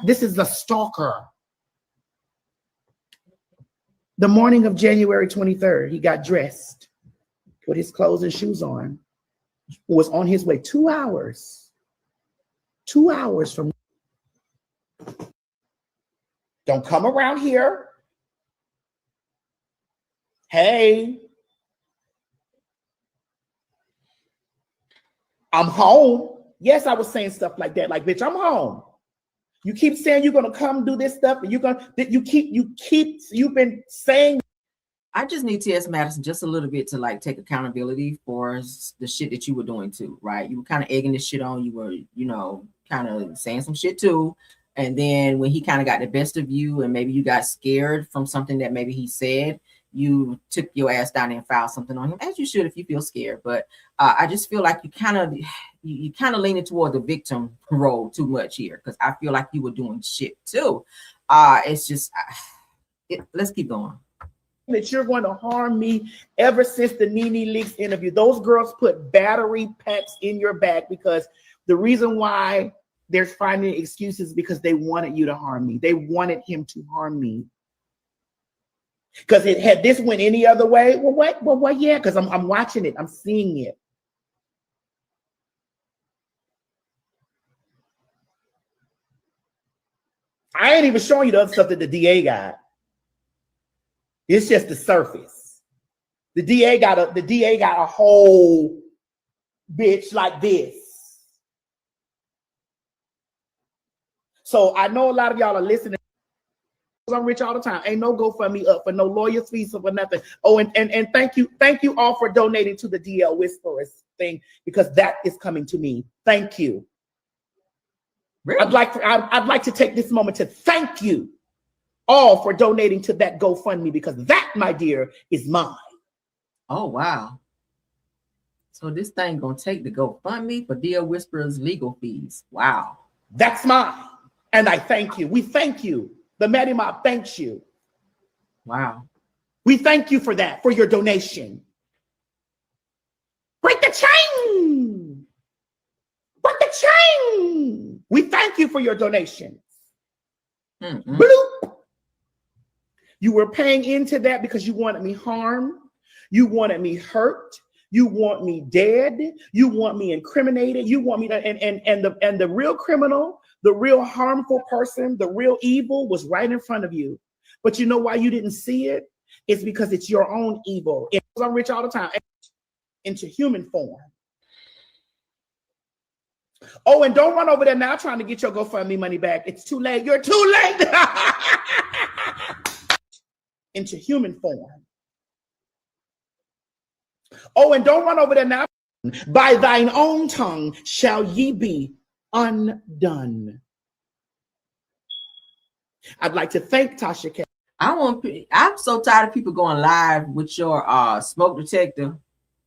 This is a stalker. The morning of January 23rd, he got dressed, put his clothes and shoes on, was on his way 2 hours. 2 hours from. Don't come around here. Hey. I'm home. Yes, I was saying stuff like that. Like, bitch, I'm home. You keep saying you're gonna come do this stuff, and you've been saying. I just need T.S. Madison just a little bit to like take accountability for the shit that you were doing too, right? You were kind of egging this shit on. You were, you know, kind of saying some shit too. And then when he kind of got the best of you and maybe you got scared from something that maybe he said, you took your ass down there and filed something on him, as you should if you feel scared. But I just feel like you kind of leaning toward the victim role too much here, because I feel like you were doing shit too. It's just, let's keep going. That you're going to harm me. Ever since the Nene Leakes interview, those girls put battery packs in your back, because the reason why they're finding excuses because they wanted you to harm me. They wanted him to harm me. Because it had this went any other way. Well, what? Well, what? Yeah, because I'm watching it. I'm seeing it. I ain't even showing you the other stuff that the DA got. It's just the surface. The DA got a whole bitch like this. So I know a lot of y'all are listening. I'm rich all the time. Ain't no GoFundMe up for no lawyer's fees or for nothing. Oh, and thank you all for donating to the DL Whisperers thing, because that is coming to me. Thank you. Really? I'd like to take this moment to thank you all for donating to that GoFundMe, because that, my dear, is mine. Oh, wow. So this thing gonna take the GoFundMe for DL Whisperer's legal fees. Wow. That's mine. And I thank you. We thank you. The Maddie Mob thanks you. Wow. We thank you for that, for your donation. Break the chain. Break the chain. We thank you for your donations. Mm-hmm. Bloop. You were paying into that because you wanted me harmed. You wanted me hurt. You want me dead. You want me incriminated. You want me to, and the real criminal, the real harmful person, the real evil was right in front of you. But you know why you didn't see it? It's because it's your own evil. I'm rich all the time. Into human form. Oh, and don't run over there now trying to get your GoFundMe money back. It's too late. You're too late. Into human form. Oh, and don't run over there now. By thine own tongue shall ye be undone. I'd like to thank Tasha K. I'm so tired of people going live with your smoke detector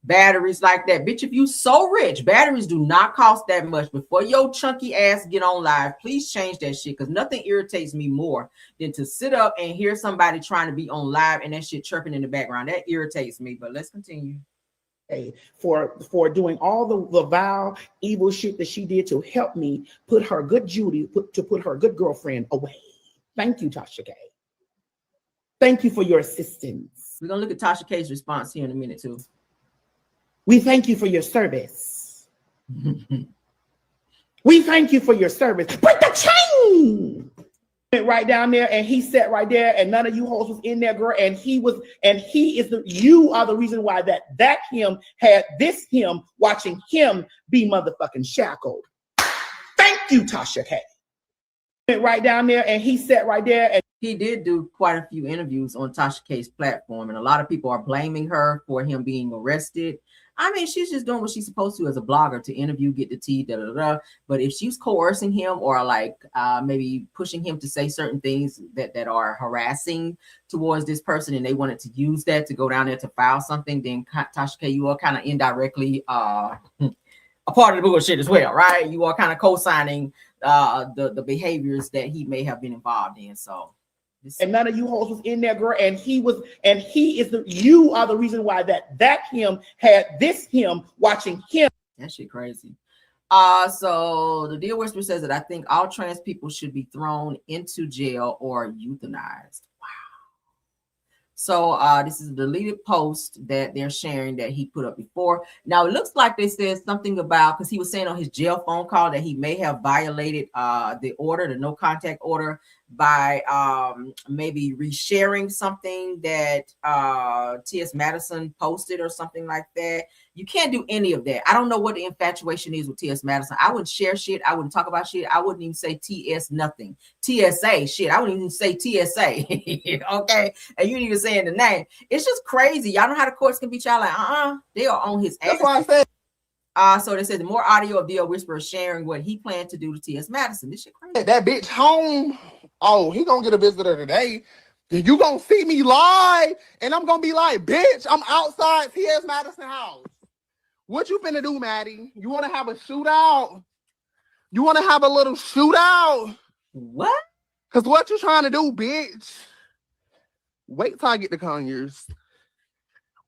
batteries like that. Bitch, if you so rich, batteries do not cost that much. Before your chunky ass get on live, please change that shit, because nothing irritates me more than to sit up and hear somebody trying to be on live and that shit chirping in the background. That irritates me. But let's continue. For doing all the vile, evil shit that she did to help me put her good Judy, put her good girlfriend away. Thank you, Tasha K. Thank you for your assistance. We're going to look at Tasha K's response here in a minute, too. We thank you for your service. We thank you for your service. Break the chain. Right down there, and he sat right there, and none of you hoes was in there, girl. And you are the reason why that him had this him watching him be motherfucking shackled. Thank you, Tasha K. Right down there, and he sat right there, and he did do quite a few interviews on Tasha K's platform, and a lot of people are blaming her for him being arrested. I mean, she's just doing what she's supposed to as a blogger, to interview, get the tea, da da da. But if she's coercing him or like maybe pushing him to say certain things that are harassing towards this person, and they wanted to use that to go down there to file something, then Tasha K, you are kind of indirectly a part of the bullshit as well, right? You are kind of co-signing the behaviors that he may have been involved in. So. And none of you hoes was in there, girl. And you are the reason why that him had this him watching him. That shit crazy. So the DL Whisperer says that I think all trans people should be thrown into jail or euthanized. Wow. So this is a deleted post that they're sharing that he put up before. Now it looks like they said something about, because he was saying on his jail phone call that he may have violated the no contact order by maybe resharing something that T.S. Madison posted or something like that. You can't do any of that. I don't know what the infatuation is with T.S. Madison. I wouldn't share shit. I wouldn't talk about shit. I wouldn't even say T.S. nothing. TSA shit. I wouldn't even say TSA. Okay. And you didn't even say in the name. It's just crazy. Y'all know how the courts can beat y'all like, they are on his ass. That's why I said. So they said the more audio of DL Whisperer sharing what he planned to do to T.S. Madison. This shit crazy. That bitch home. Oh, he gonna get a visitor today. You gonna see me live, and I'm gonna be like, bitch, I'm outside T.S. Madison house. What you finna do, Maddie? You wanna have a shootout? You wanna have a little shootout? What? Cause what you trying to do, bitch? Wait till I get to Conyers.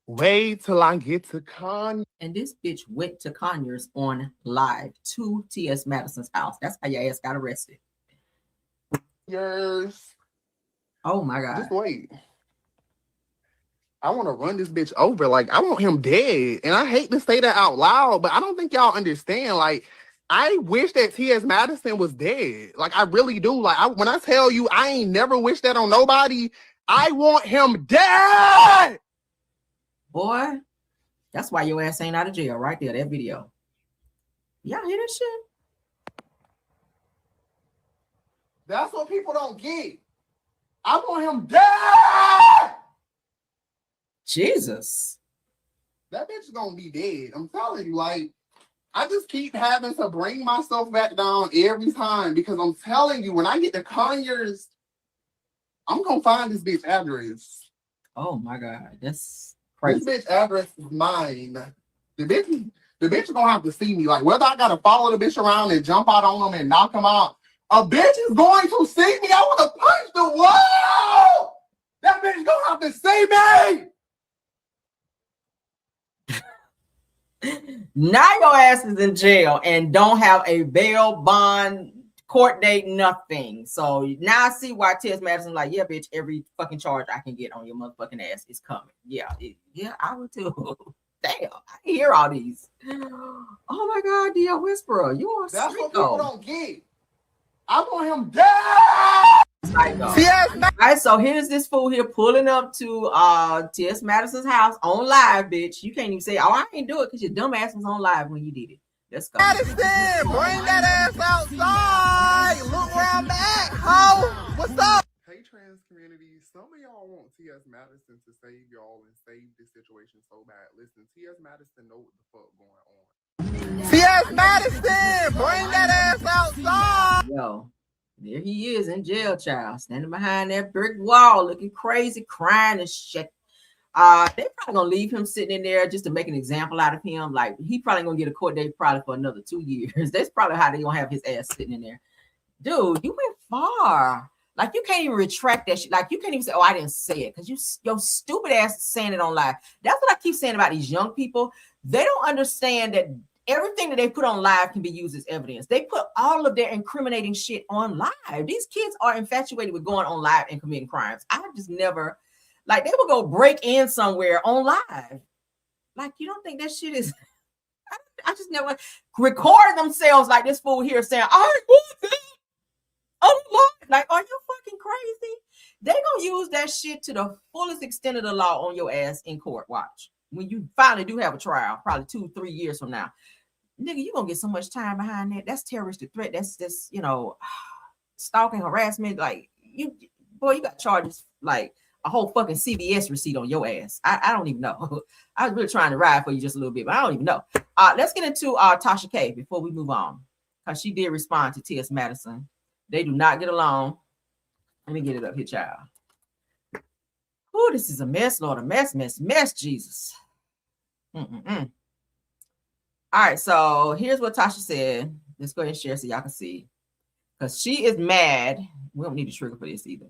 Wait till I get to Conyers. And this bitch went to Conyers on live to T.S. Madison's house. That's how your ass got arrested. Yours. Oh my God. Just wait. I want to run this bitch over. Like, I want him dead. And I hate to say that out loud, but I don't think y'all understand. Like, I wish that T.S. Madison was dead. Like, I really do. Like, when I tell you I ain't never wished that on nobody, I want him dead. Boy, that's why your ass ain't out of jail right there. That video. Y'all hear that shit? That's what people don't get. I want him dead. Jesus. That bitch is gonna be dead. I'm telling you, like, I just keep having to bring myself back down every time because I'm telling you, when I get to Conyers, I'm gonna find this bitch address. Oh my God, that's crazy. This bitch address is mine. The bitch is gonna have to see me. Like, whether I gotta follow the bitch around and jump out on him and knock him out, a bitch is going to see me. I want to punch the wall. That bitch gonna have to see me. Now your ass is in jail and don't have a bail bond, court date, nothing. So now I see why T.S. Madison like, yeah, bitch, every fucking charge I can get on your motherfucking ass is coming. Yeah, I would too. Damn, I hear all these. Oh my God, DL Whisperer, you are That's psycho. what people don't get. I want him dead. Yes, all right, so here's this fool here pulling up to T.S. Madison's house on live, bitch. You can't even say, oh, I ain't do it because your dumb ass was on live when you did it. Let's go. Madison, bring that ass outside. Look where I'm at, ho. What's up? Hey, trans community. Some of y'all want T.S. Madison to save y'all and save this situation so bad. Listen, T.S. Madison know what the fuck going on. T.S. Madison, bring that ass outside. Yo, there he is in jail, child, standing behind that brick wall, looking crazy, crying and shit. They probably gonna leave him sitting in there just to make an example out of him. Like, he probably gonna get a court date probably for another 2 years. That's probably how they gonna have his ass sitting in there. Dude, you went far. Like, you can't even retract that shit. Like, you can't even say, oh, I didn't say it, because your stupid ass is saying it on live. That's what I keep saying about these young people. They don't understand that everything that they put on live can be used as evidence. They put all of their incriminating shit on live. These kids are infatuated with going on live and committing crimes. I just never, like, they will go break in somewhere on live. Like, you don't think that shit is, I just never record themselves like this fool here saying, I want this. Oh, Lord. Like, are you fucking crazy? They gonna use that shit to the fullest extent of the law on your ass in court. Watch. When you finally do have a trial, probably 2-3 years from now. Nigga, you gonna get so much time behind that. That's terroristic threat. That's stalking, harassment. Like, you got charges like a whole fucking CBS receipt on your ass. I don't even know. I was really trying to ride for you just a little bit, but I don't even know. Let's get into Tasha K before we move on, because she did respond to T.S. Madison. They do not get along. Let me get it up here, child. Oh, this is a mess, Lord. A mess, Jesus. All right, so here's what Tasha said. Let's go ahead and share so y'all can see. Because she is mad. We don't need a trigger for this either.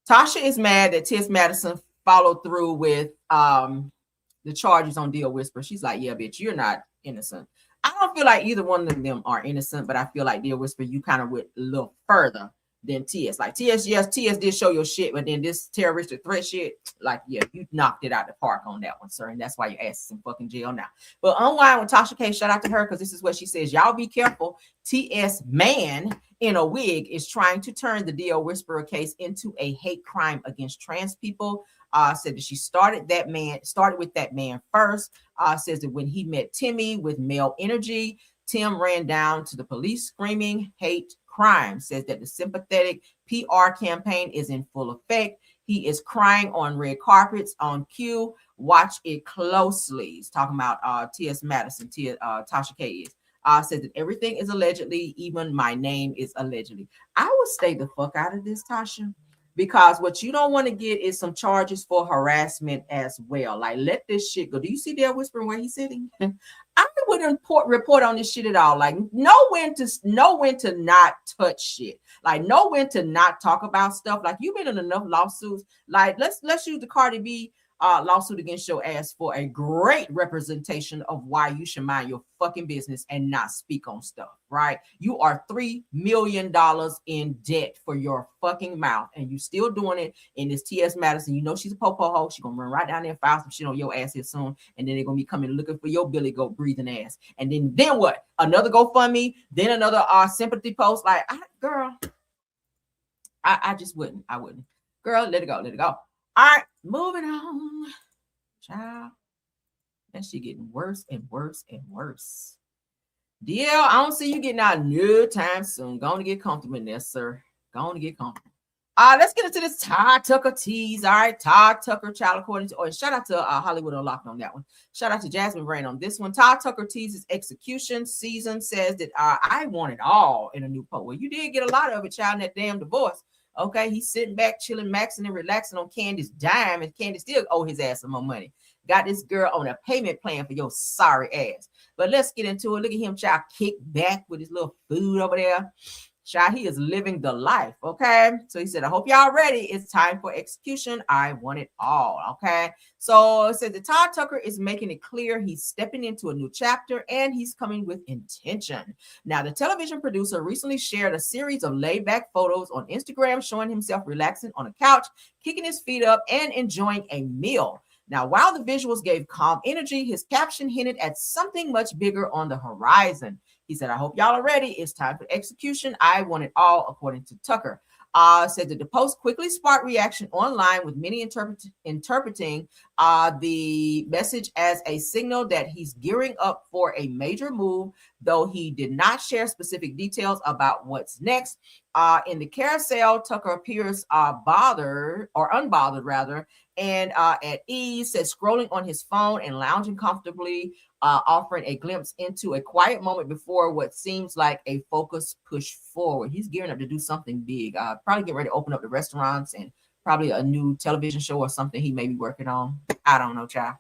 Tasha is mad that T.S. Madison followed through with the charges on DL Whisperer. She's like, yeah, bitch, you're not innocent. I don't feel like either one of them are innocent, but I feel like DL Whisperer, you kind of went a little further than TS. Like, TS, yes, TS did show your shit, but then this terroristic threat shit, like, yeah, you knocked it out the park on that one, sir. And that's why your ass is in fucking jail now. But unwind with Tasha K, shout out to her, because this is what she says. Y'all be careful. TS man in a wig is trying to turn the DL Whisperer case into a hate crime against trans people. Said that she started with that man first. Says that when he met Timmy with male energy, Tim ran down to the police screaming hate crime. Says that the sympathetic PR campaign is in full effect. He is crying on red carpets on cue. Watch it closely. He's talking about T.S. Madison, Tasha K is. Says that everything is allegedly, even my name is allegedly. I would stay the fuck out of this, Tasha, because what you don't want to get is some charges for harassment as well. Like, let this shit go. Do you see DL Whispering where he's sitting? I wouldn't report on this shit at all. Like, know when to not touch shit. Like, know when to not talk about stuff. Like, you've been in enough lawsuits. Like, let's use the Cardi B lawsuit against your ass for a great representation of why you should mind your fucking business and not speak on stuff, right? You are $3 million in debt for your fucking mouth, and you still doing it in this T.S. Madison. You know she's a po-po hoe. She's gonna run right down there and file some shit on your ass here soon, and then they're gonna be coming looking for your Billy Goat breathing ass. And then what? Another GoFundMe, then another sympathy post. Like, girl, I just wouldn't. I wouldn't. Girl, let it go. Let it go. All right, moving on. Child, that shit getting worse and worse and worse. DL, I don't see you getting out no time soon. Going to get comfortable in there, sir. Going to get comfortable. Let's get into this Todd Tucker tease. All right, Todd Tucker, child, according to, shout out to Hollywood Unlocked on that one. Shout out to Jasmine Brain on this one. Todd Tucker teases execution season, says that I want it all in a new post. Well, you did get a lot of it, child, in that damn divorce. Okay, he's sitting back, chilling, maxing, and relaxing on Candy's dime, and Candy still owe his ass some more money. Got this girl on a payment plan for your sorry ass. But let's get into it. Look at him, child, kick back with his little food over there. Child, he is living the life, okay? So he said, I hope y'all ready. It's time for execution. I want it all, okay? So it said that Todd Tucker is making it clear he's stepping into a new chapter and he's coming with intention. Now, the television producer recently shared a series of laid-back photos on Instagram showing himself relaxing on a couch, kicking his feet up, and enjoying a meal. Now, while the visuals gave calm energy, his caption hinted at something much bigger on the horizon. He said, I hope y'all are ready. It's time for execution. I want it all, according to Tucker. Said that the post quickly sparked reaction online, with many interpreting the message as a signal that he's gearing up for a major move, though he did not share specific details about what's next. In the carousel, Tucker appears unbothered rather, and at ease, says scrolling on his phone and lounging comfortably, offering a glimpse into a quiet moment before what seems like a focused push forward. He's gearing up to do something big. Probably get ready to open up the restaurants and probably a new television show or something he may be working on. I don't know, child.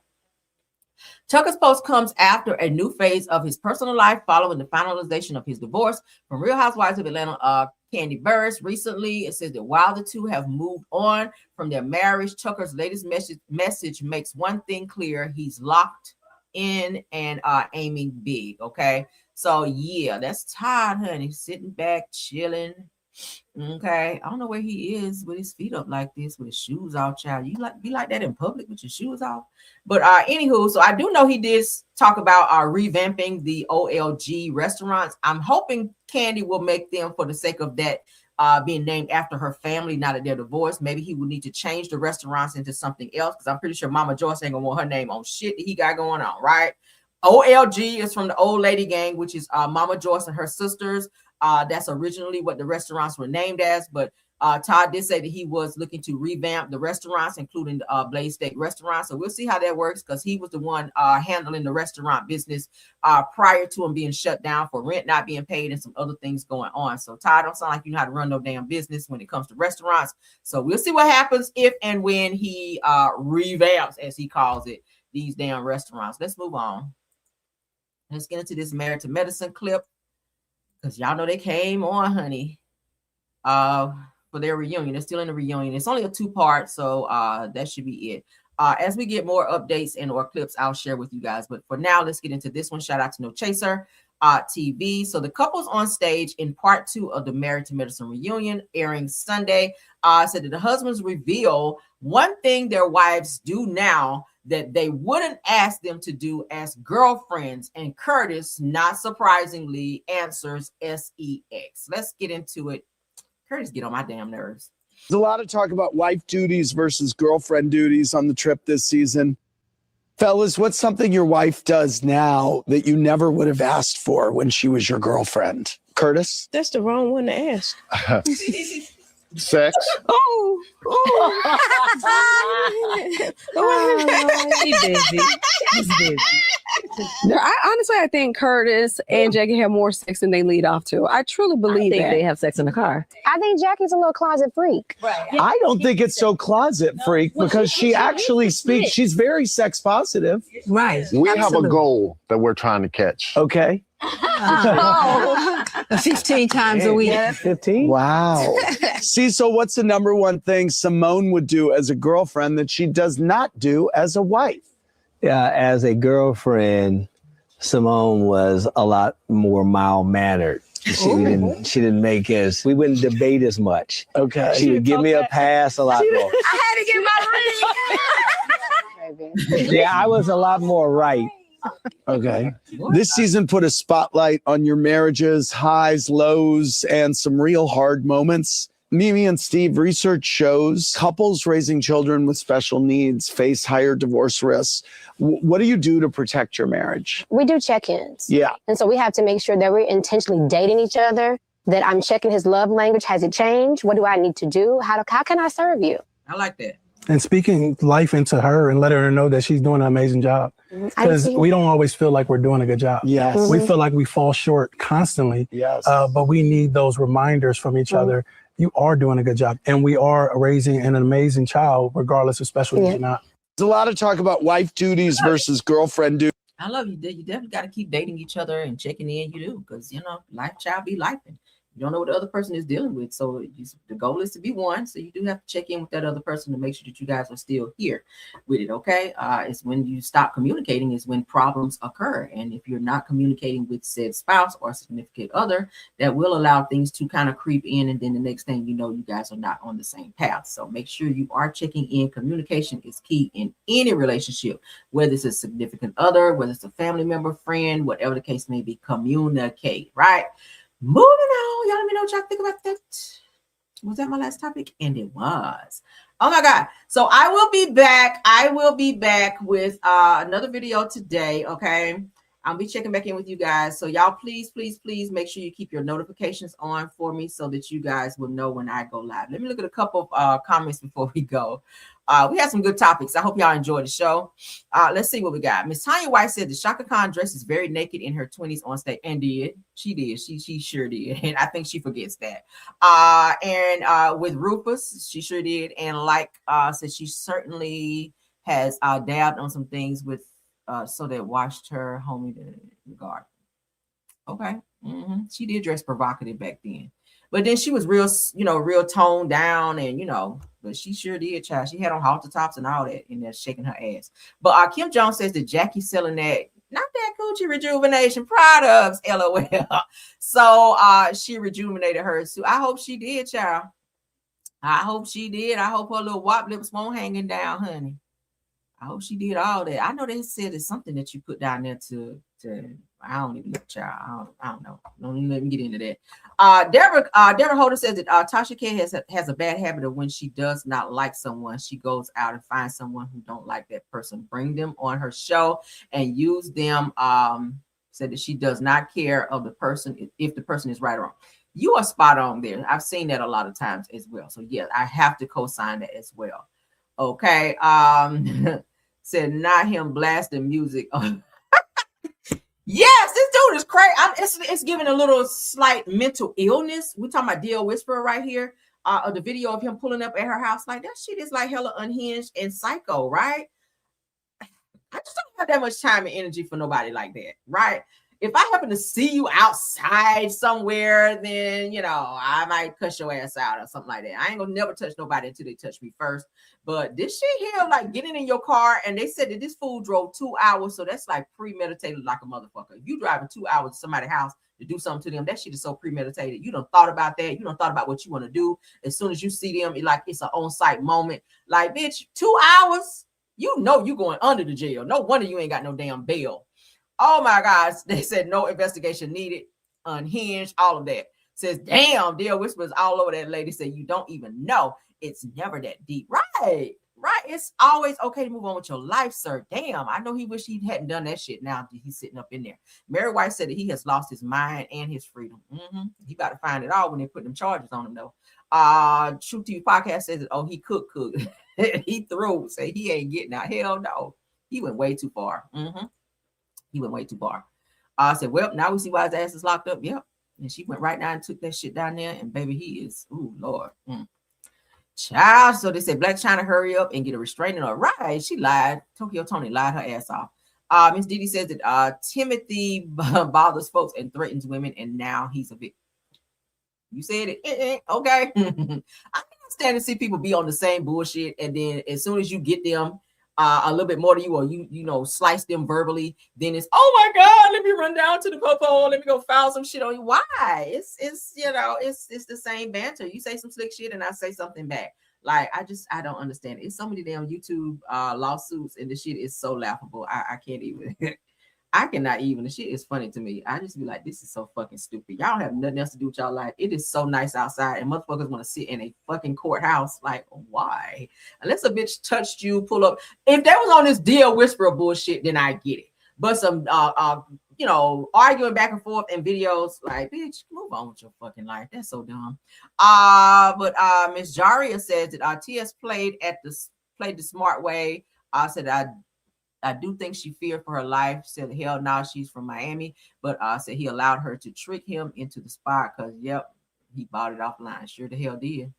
Tucker's post comes after a new phase of his personal life following the finalization of his divorce from Real Housewives of Atlanta, Candy Burris. Recently, it says that while the two have moved on from their marriage, Tucker's latest message makes one thing clear: he's locked in and aiming big. Okay, so yeah, that's Todd, honey, sitting back, chilling. Okay, I don't know where he is with his feet up like this, with his shoes off, child. You be like that in public with your shoes off? But anywho, so I do know he did talk about revamping the OLG restaurants. I'm hoping Candy will make them, for the sake of that being named after her family, now that they're divorced. Maybe he would need to change the restaurants into something else, because I'm pretty sure Mama Joyce ain't gonna want her name on shit that he got going on, right? OLG is from the Old Lady Gang, which is Mama Joyce and her sisters. That's originally what the restaurants were named as, but Todd did say that he was looking to revamp the restaurants, including the Blaze Steak restaurant. So we'll see how that works, because he was the one handling the restaurant business prior to him being shut down for rent not being paid and some other things going on. So Todd, don't sound like you know how to run no damn business when it comes to restaurants. So we'll see what happens if and when he revamps, as he calls it, these damn restaurants. Let's move on. Let's get into this Married to Medicine clip, because y'all know they came on, honey, for their reunion. They're still in the reunion. It's only a 2-part, so that should be it. As we get more updates and or clips, I'll share with you guys. But for now, let's get into this one. Shout out to No Chaser TV. So the couple's on stage in part 2 of the Married to Medicine reunion, airing Sunday, said that the husbands reveal one thing their wives do now that they wouldn't ask them to do as girlfriends, and Curtis, not surprisingly, answers sex. Let's get into it. Curtis get on my damn nerves. There's a lot of talk about wife duties versus girlfriend duties on the trip this season. Fellas, what's something your wife does now that you never would have asked for when she was your girlfriend? Curtis? That's the wrong one to ask. Sex. Oh. She's busy. She's busy. I think Curtis and Jackie have more sex than they lead off to. I truly believe that. They have sex in the car. I think Jackie's a little closet freak. Right. I don't think it's so closet freak because she actually speaks. She's very sex positive. Right. We have a goal that we're trying to catch. Okay. 15 times a week. 15? Wow. See, so what's the number one thing Simone would do as a girlfriend that she does not do as a wife? Yeah, as a girlfriend, Simone was a lot more mild-mannered. She didn't make us, we wouldn't debate as much. Okay. She would give me a pass a lot more. I had to get my ring. Yeah, I was a lot more right. Okay. This season put a spotlight on your marriages, highs, lows, and some real hard moments. Mimi and Steve, research shows couples raising children with special needs face higher divorce risks. What do you do to protect your marriage? We do check-ins. Yeah. And so we have to make sure that we're intentionally dating each other, that I'm checking his love language. Has it changed? What do I need to do? How can I serve you? I like that. And speaking life into her and letting her know that she's doing an amazing job. Because we don't always feel like we're doing a good job. Yes. We feel like we fall short constantly. Yes. But we need those reminders from each other. You are doing a good job. And we are raising an amazing child, regardless of special needs or not. There's a lot of talk about wife duties versus girlfriend duties. I love you. You definitely got to keep dating each other and checking in. You do, because life child be lifing. You don't know what the other person is dealing with. So the goal is to be one. So you do have to check in with that other person to make sure that you guys are still here with it. Okay. It's when you stop communicating is when problems occur. And if you're not communicating with said spouse or significant other, that will allow things to kind of creep in. And then the next thing you know, you guys are not on the same path. So make sure you are checking in. Communication is key in any relationship, whether it's a significant other, whether it's a family member, friend, whatever the case may be, communicate, right? Moving on, y'all let me know what y'all think about that. Was that my last topic? And it was. Oh my God. So I will be back. I will be back with another video today. Okay. I'll be checking back in with you guys. So y'all please make sure you keep your notifications on for me so that you guys will know when I go live. Let me look at a couple of comments before we go. We had some good topics. I hope y'all enjoyed the show. Let's see what we got. Miss Tanya White said the Shaka Khan dresses very naked in her 20s on stage, and did. She did. She sure did. And I think she forgets that. And with Rufus, she sure did. And said she certainly has dabbed on some things with so that washed her homie the garden. Okay. She did dress provocative back then. But then she was real, real toned down and, but she sure did, child. She had on halter tops and all that in there shaking her ass. But Kim Jones says that Jackie's selling that, not that coochie rejuvenation products, LOL. So she rejuvenated hers too. I hope she did, child. I hope she did. I hope her little wop lips won't hanging down, honey. I hope she did all that. I know they said it's something that you put down there to I don't even know, child. I don't know. Don't even let me get into that. Deborah Holder says that Tasha K has a bad habit of when she does not like someone, she goes out and finds someone who don't like that person, bring them on her show and use them. Said that she does not care of the person if the person is right or wrong. You are spot on there. I've seen that a lot of times as well. So yeah, I have to co-sign that as well. Okay. Said not him blasting music. Yes, this dude is crazy. It's giving a little slight mental illness. We're talking about DL Whisperer right here. Of the video of him pulling up at her house. Like that shit is like hella unhinged and psycho, right? I just don't have that much time and energy for nobody like that, right? If I happen to see you outside somewhere, then, I might cuss your ass out or something like that. I ain't gonna never touch nobody until they touch me first. But this shit here, like getting in your car, and they said that this fool drove 2 hours. So that's like premeditated like a motherfucker. If you driving 2 hours to somebody's house to do something to them, that shit is so premeditated. You done thought about that. You done thought about what you want to do. As soon as you see them, it's an on-site moment. Like, bitch, 2 hours, you going under the jail. No wonder you ain't got no damn bail. Oh my gosh, they said no investigation needed, unhinged, all of that. Says, damn, DL Whisperers all over that lady. Said, you don't even know. it's never that deep. Right. It's always okay to move on with your life, sir. Damn, I know he wish he hadn't done that shit. Now he's sitting up in there. Mary White said that he has lost his mind and his freedom. He got to find it all when they put them charges on him, though. Truth TV Podcast says that, oh, he cooked. He threw, say he ain't getting out. Hell no. He went way too far. He went way too far. I said, well, now we see why his ass is locked up. Yep. And she went right down and took that shit down there. And baby, he is, ooh, Lord. Child. So they said, Black Chyna, hurry up and get a restraining order. Right. She lied. Tokyo Tony lied her ass off. Miss Didi says that Timothy bothers folks and threatens women, and now he's a victim. You said it. Okay. I can't stand to see people be on the same bullshit, and then as soon as you get them a little bit more to you, or you know, slice them verbally, then it's, oh my God, let me run down to the popo, let me go file some shit on you. Why? It's you know, it's the same banter. You say some slick shit and I say something back. Like, I don't understand it. It's so many damn YouTube lawsuits, and the shit is so laughable. I can't even I cannot even. The shit is funny to me. I just be like, this is so fucking stupid. Y'all have nothing else to do with y'all life. It is so nice outside, and motherfuckers want to sit in a fucking courthouse. Like, why? Unless a bitch touched you, pull up. If they was on this DL Whisperer bullshit, then I get it. But some, you know, arguing back and forth in videos, like, bitch, move on with your fucking life. That's so dumb. But Miss Jaria says that TS played the smart way. Said I do think she feared for her life. Said, hell no, she's from Miami. But said he allowed her to trick him into the spot because, yep, he bought it offline. Sure the hell did.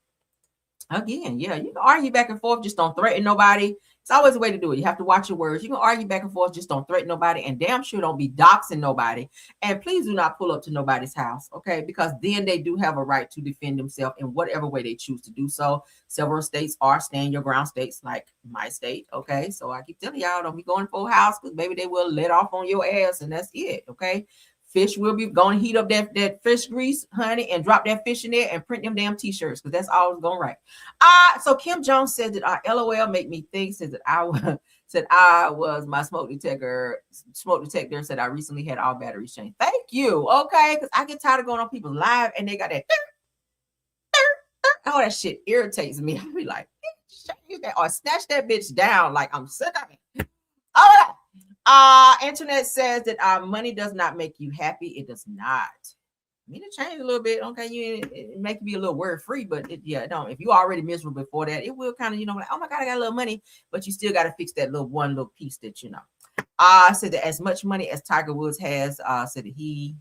Again, yeah, you can argue back and forth. Just don't threaten nobody. It's always a way to do it. You have to watch your words. You can argue back and forth. Just don't threaten nobody. And damn sure don't be doxing nobody. And please do not pull up to nobody's house, okay? Because then they do have a right to defend themselves in whatever way they choose to do so. Several states are stand your ground states, like my state, okay? So I keep telling y'all, don't be going full house because maybe they will let off on your ass and that's it, okay? Fish will be going to heat up that fish grease, honey, and drop that fish in there and print them damn t-shirts because that's all it's going right. So Kim Jones said that LOL make me think, said that I was my smoke detector said I recently had all batteries changed. Thank you. Okay, because I get tired of going on people's live and they got that all that shit irritates me. I be like, or snatch that bitch down like I'm sick of it. All right. Internet says that money does not make you happy. It does not. I mean, it changed a little bit. Okay, it make you be a little word free, but it don't. If you already miserable before that, it will kind of, you know, like, oh my God, I got a little money, but you still got to fix that one little piece that, you know. Said that as much money as Tiger Woods has, said that he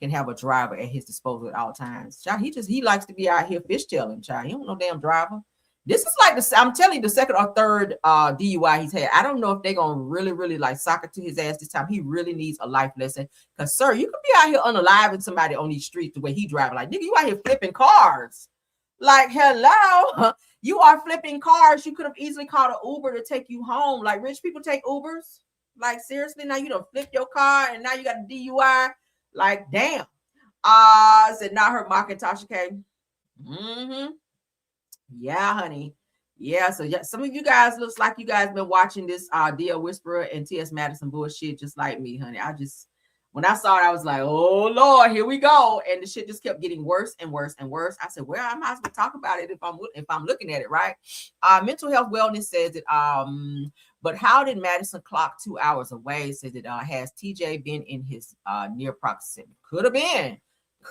can have a driver at his disposal at all times. Child, he likes to be out here fishtailing, child. He don't no damn driver. This is like I'm telling you, the second or third DUI he's had. I don't know if they're gonna really like sock it to his ass this time. He really needs a life lesson. Cause sir, you could be out here unaliving somebody on these streets the way he driving. Like, nigga, you out here flipping cars. Like, hello, you are flipping cars. You could have easily called an Uber to take you home. Like, rich people take Ubers. Like, seriously, now you done flip your car and now you got a DUI. Like, damn. Said not her mocking Tasha K. Yeah, honey. Yeah, so yeah, some of you guys looks like you guys been watching this DL Whisperer and T.S. Madison bullshit just like me, honey. When I saw it, I was like, oh Lord, here we go. And the shit just kept getting worse and worse and worse. I said, well, I might as well talk about it if I'm looking at it, right? Mental health wellness says that but how did Madison clock 2 hours away? Says that has TJ been in his near proximity? Could have been.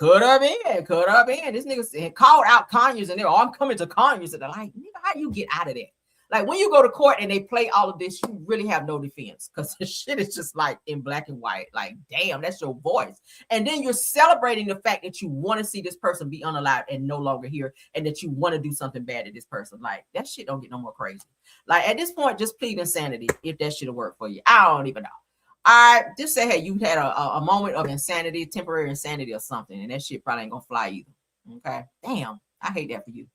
This nigga called out Conyers and they're, I'm coming to Conyers. And they're like, nigga, how you get out of there? Like, when you go to court and they play all of this, you really have no defense because the shit is just like in black and white. Like, damn, that's your voice. And then you're celebrating the fact that you want to see this person be unalived and no longer here and that you want to do something bad to this person. Like, that shit don't get no more crazy. Like, at this point, just plead insanity if that shit'll work for you. I don't even know. I just say, hey, you had a moment of insanity, temporary insanity or something, and that shit probably ain't gonna fly either. Okay, damn, I hate that for you.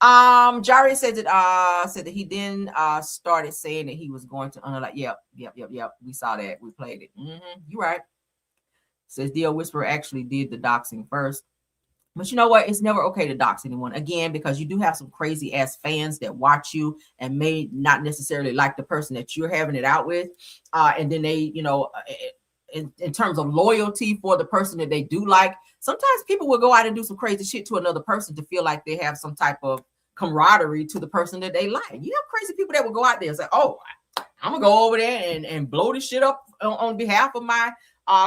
Jari said that he then started saying that he was going to unallow. Yep. We saw that. We played it. You're right. Says DL Whisperer actually did the doxing first. But you know what? It's never okay to dox anyone. Again, because you do have some crazy ass fans that watch you and may not necessarily like the person that you're having it out with. And then they, you know, in terms of loyalty for the person that they do like, sometimes people will go out and do some crazy shit to another person to feel like they have some type of camaraderie to the person that they like. You have crazy people that will go out there and say, oh, I'm gonna go over there and blow this shit up on behalf of my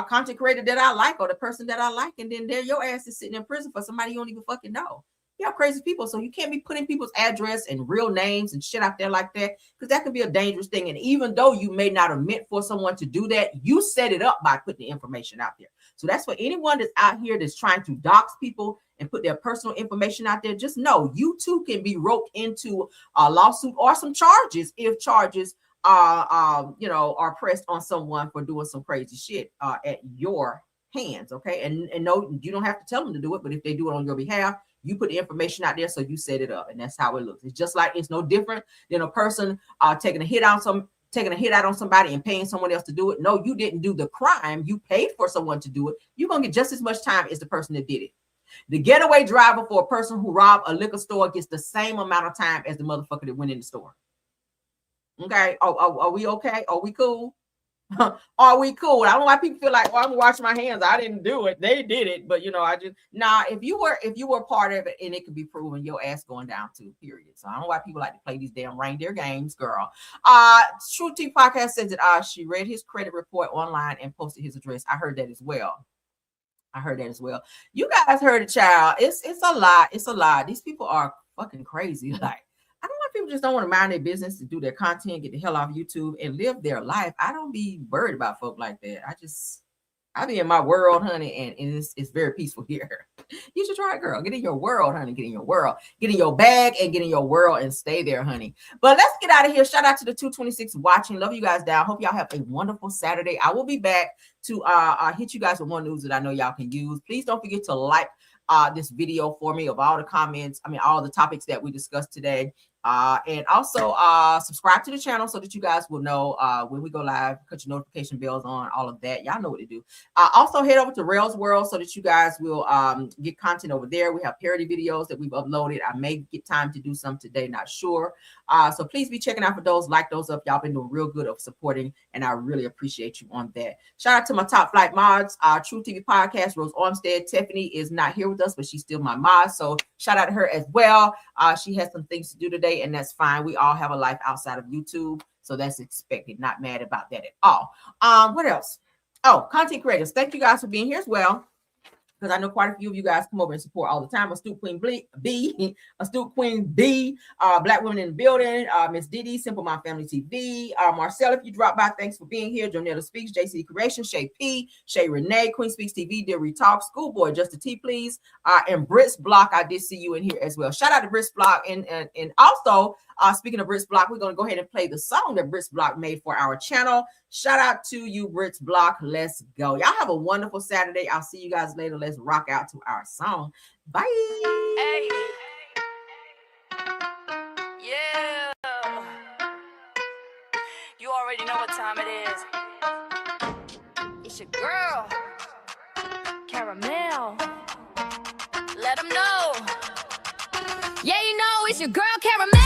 content creator that I like or the person that I like, and then there your ass is sitting in prison for somebody you don't even fucking know. You have crazy people, so you can't be putting people's address and real names and shit out there like that, because that could be a dangerous thing. And even though you may not have meant for someone to do that, you set it up by putting the information out there. So that's for anyone that's out here that's trying to dox people and put their personal information out there. Just know you too can be roped into a lawsuit or some charges if charges are pressed on someone for doing some crazy shit at your hands. Okay, and no, you don't have to tell them to do it, but if they do it on your behalf, you put the information out there, so you set it up, and that's how it looks. It's just like, it's no different than a person taking a hit out on somebody and paying someone else to do it. No, you didn't do the crime. You paid for someone to do it. You're gonna get just as much time as the person that did it. The getaway driver for a person who robbed a liquor store gets the same amount of time as the motherfucker that went in the store. Okay, are we okay? Are we cool? Are we cool? I don't know why people feel like, I'm washing my hands. I didn't do it. They did it. But if you were part of it and it could be proven, your ass going down too, period. So I don't know why people like to play these damn reindeer games, girl. True T Podcast says that she read his credit report online and posted his address. I heard that as well. You guys heard it, child. It's a lot. It's a lot. These people are fucking crazy. Like, I don't know if people just don't want to mind their business, to do their content, get the hell off YouTube and live their life. I don't be worried about folk like that. I be in my world, honey, and it's very peaceful here. You should try it, girl. Get in your world, honey. Get in your world. Get in your bag and get in your world and stay there, honey. But let's get out of here. Shout out to the 226 watching. Love you guys down. Hope y'all have a wonderful Saturday. I will be back to hit you guys with more news that I know y'all can use. Please don't forget to like this video for me of all the comments. All the topics that we discussed today. And also subscribe to the channel so that you guys will know when we go live. Put your notification bells on, all of that. Y'all know what to do. Also head over to Rails World so that you guys will get content over there. We have parody videos that we've uploaded. I may get time to do some today, not sure. So please be checking out for those. Like those up. Y'all been doing real good of supporting, and I really appreciate you on that. Shout out to my top flight mods, True TV Podcast. Rose Armstead. Tiffany is not here with us, but she's still my mod. So shout out to her as well. She has some things to do today, and that's fine. We all have a life outside of YouTube, so that's expected. Not mad about that at all. What else? Oh, content creators. Thank you guys for being here as well, because I know quite a few of you guys come over and support all the time. Astute Queen B, Astute Queen B, Black Women in the Building, Miss Didi, Simple My Family TV, Marcel, if you drop by, thanks for being here. Jonetta Speaks, JC Creation, Shay P, Shay Renee, Queen Speaks TV, Dear Retalk, Schoolboy, Just a T, please, and Brits Block. I did see you in here as well. Shout out to Brits Block, and also speaking of Brits Block, we're going to go ahead and play the song that Brits Block made for our channel. Shout out to you, Brits Block. Let's go. Y'all have a wonderful Saturday. I'll see you guys later. Let's rock out to our song. Bye. Hey. Yeah. You already know what time it is. It's your girl, Caramel. Let them know. Yeah, you know it's your girl, Caramel.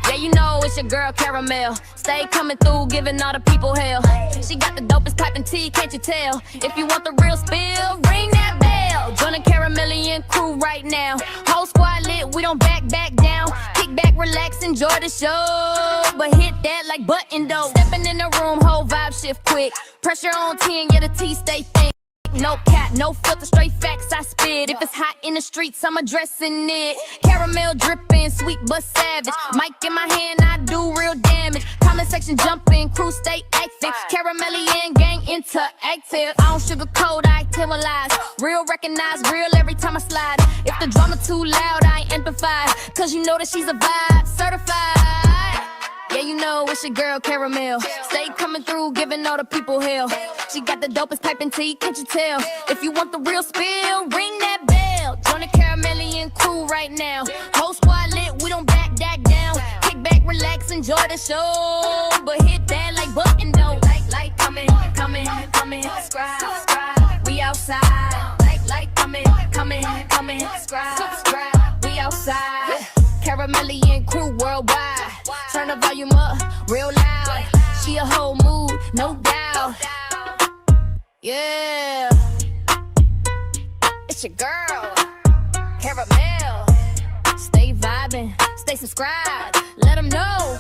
Yeah, you know it's your girl, Caramel. Stay coming through, giving all the people hell. She got the dopest type of tea, can't you tell? If you want the real spill, ring that bell. Join the Caramelian crew right now. Whole squad lit, we don't back down. Kick back, relax, enjoy the show. But hit that like button dope. Stepping in the room, whole vibe shift quick. Pressure on 10, yeah, the tea stay thick. No cap, no filter, straight facts I spit. If it's hot in the streets, I'm addressing it. Caramel dripping, sweet but savage. Mic in my hand, I do real damage. Comment section jumping, crew stay active. Caramelian gang interactive. I don't sugarcoat, I tell lies. Real recognize, real every time I slide. If the drama too loud, I ain't amplified. Cause you know that she's a vibe, certified. Yeah, you know it's your girl, Caramel. Stay coming through, giving all the people hell. She got the dopest piping tea, can't you tell? If you want the real spill, ring that bell. Join the Caramelian crew right now. Whole squad lit, we don't back down. Kick back, relax, enjoy the show. But hit that like button though. Like, coming, subscribe. We outside. Like, coming, subscribe. We outside. Caramelian crew worldwide. Turn the volume up real loud. She a whole mood, no doubt. Yeah. It's your girl, Caramel. Stay vibing. stay subscribed. Let them know.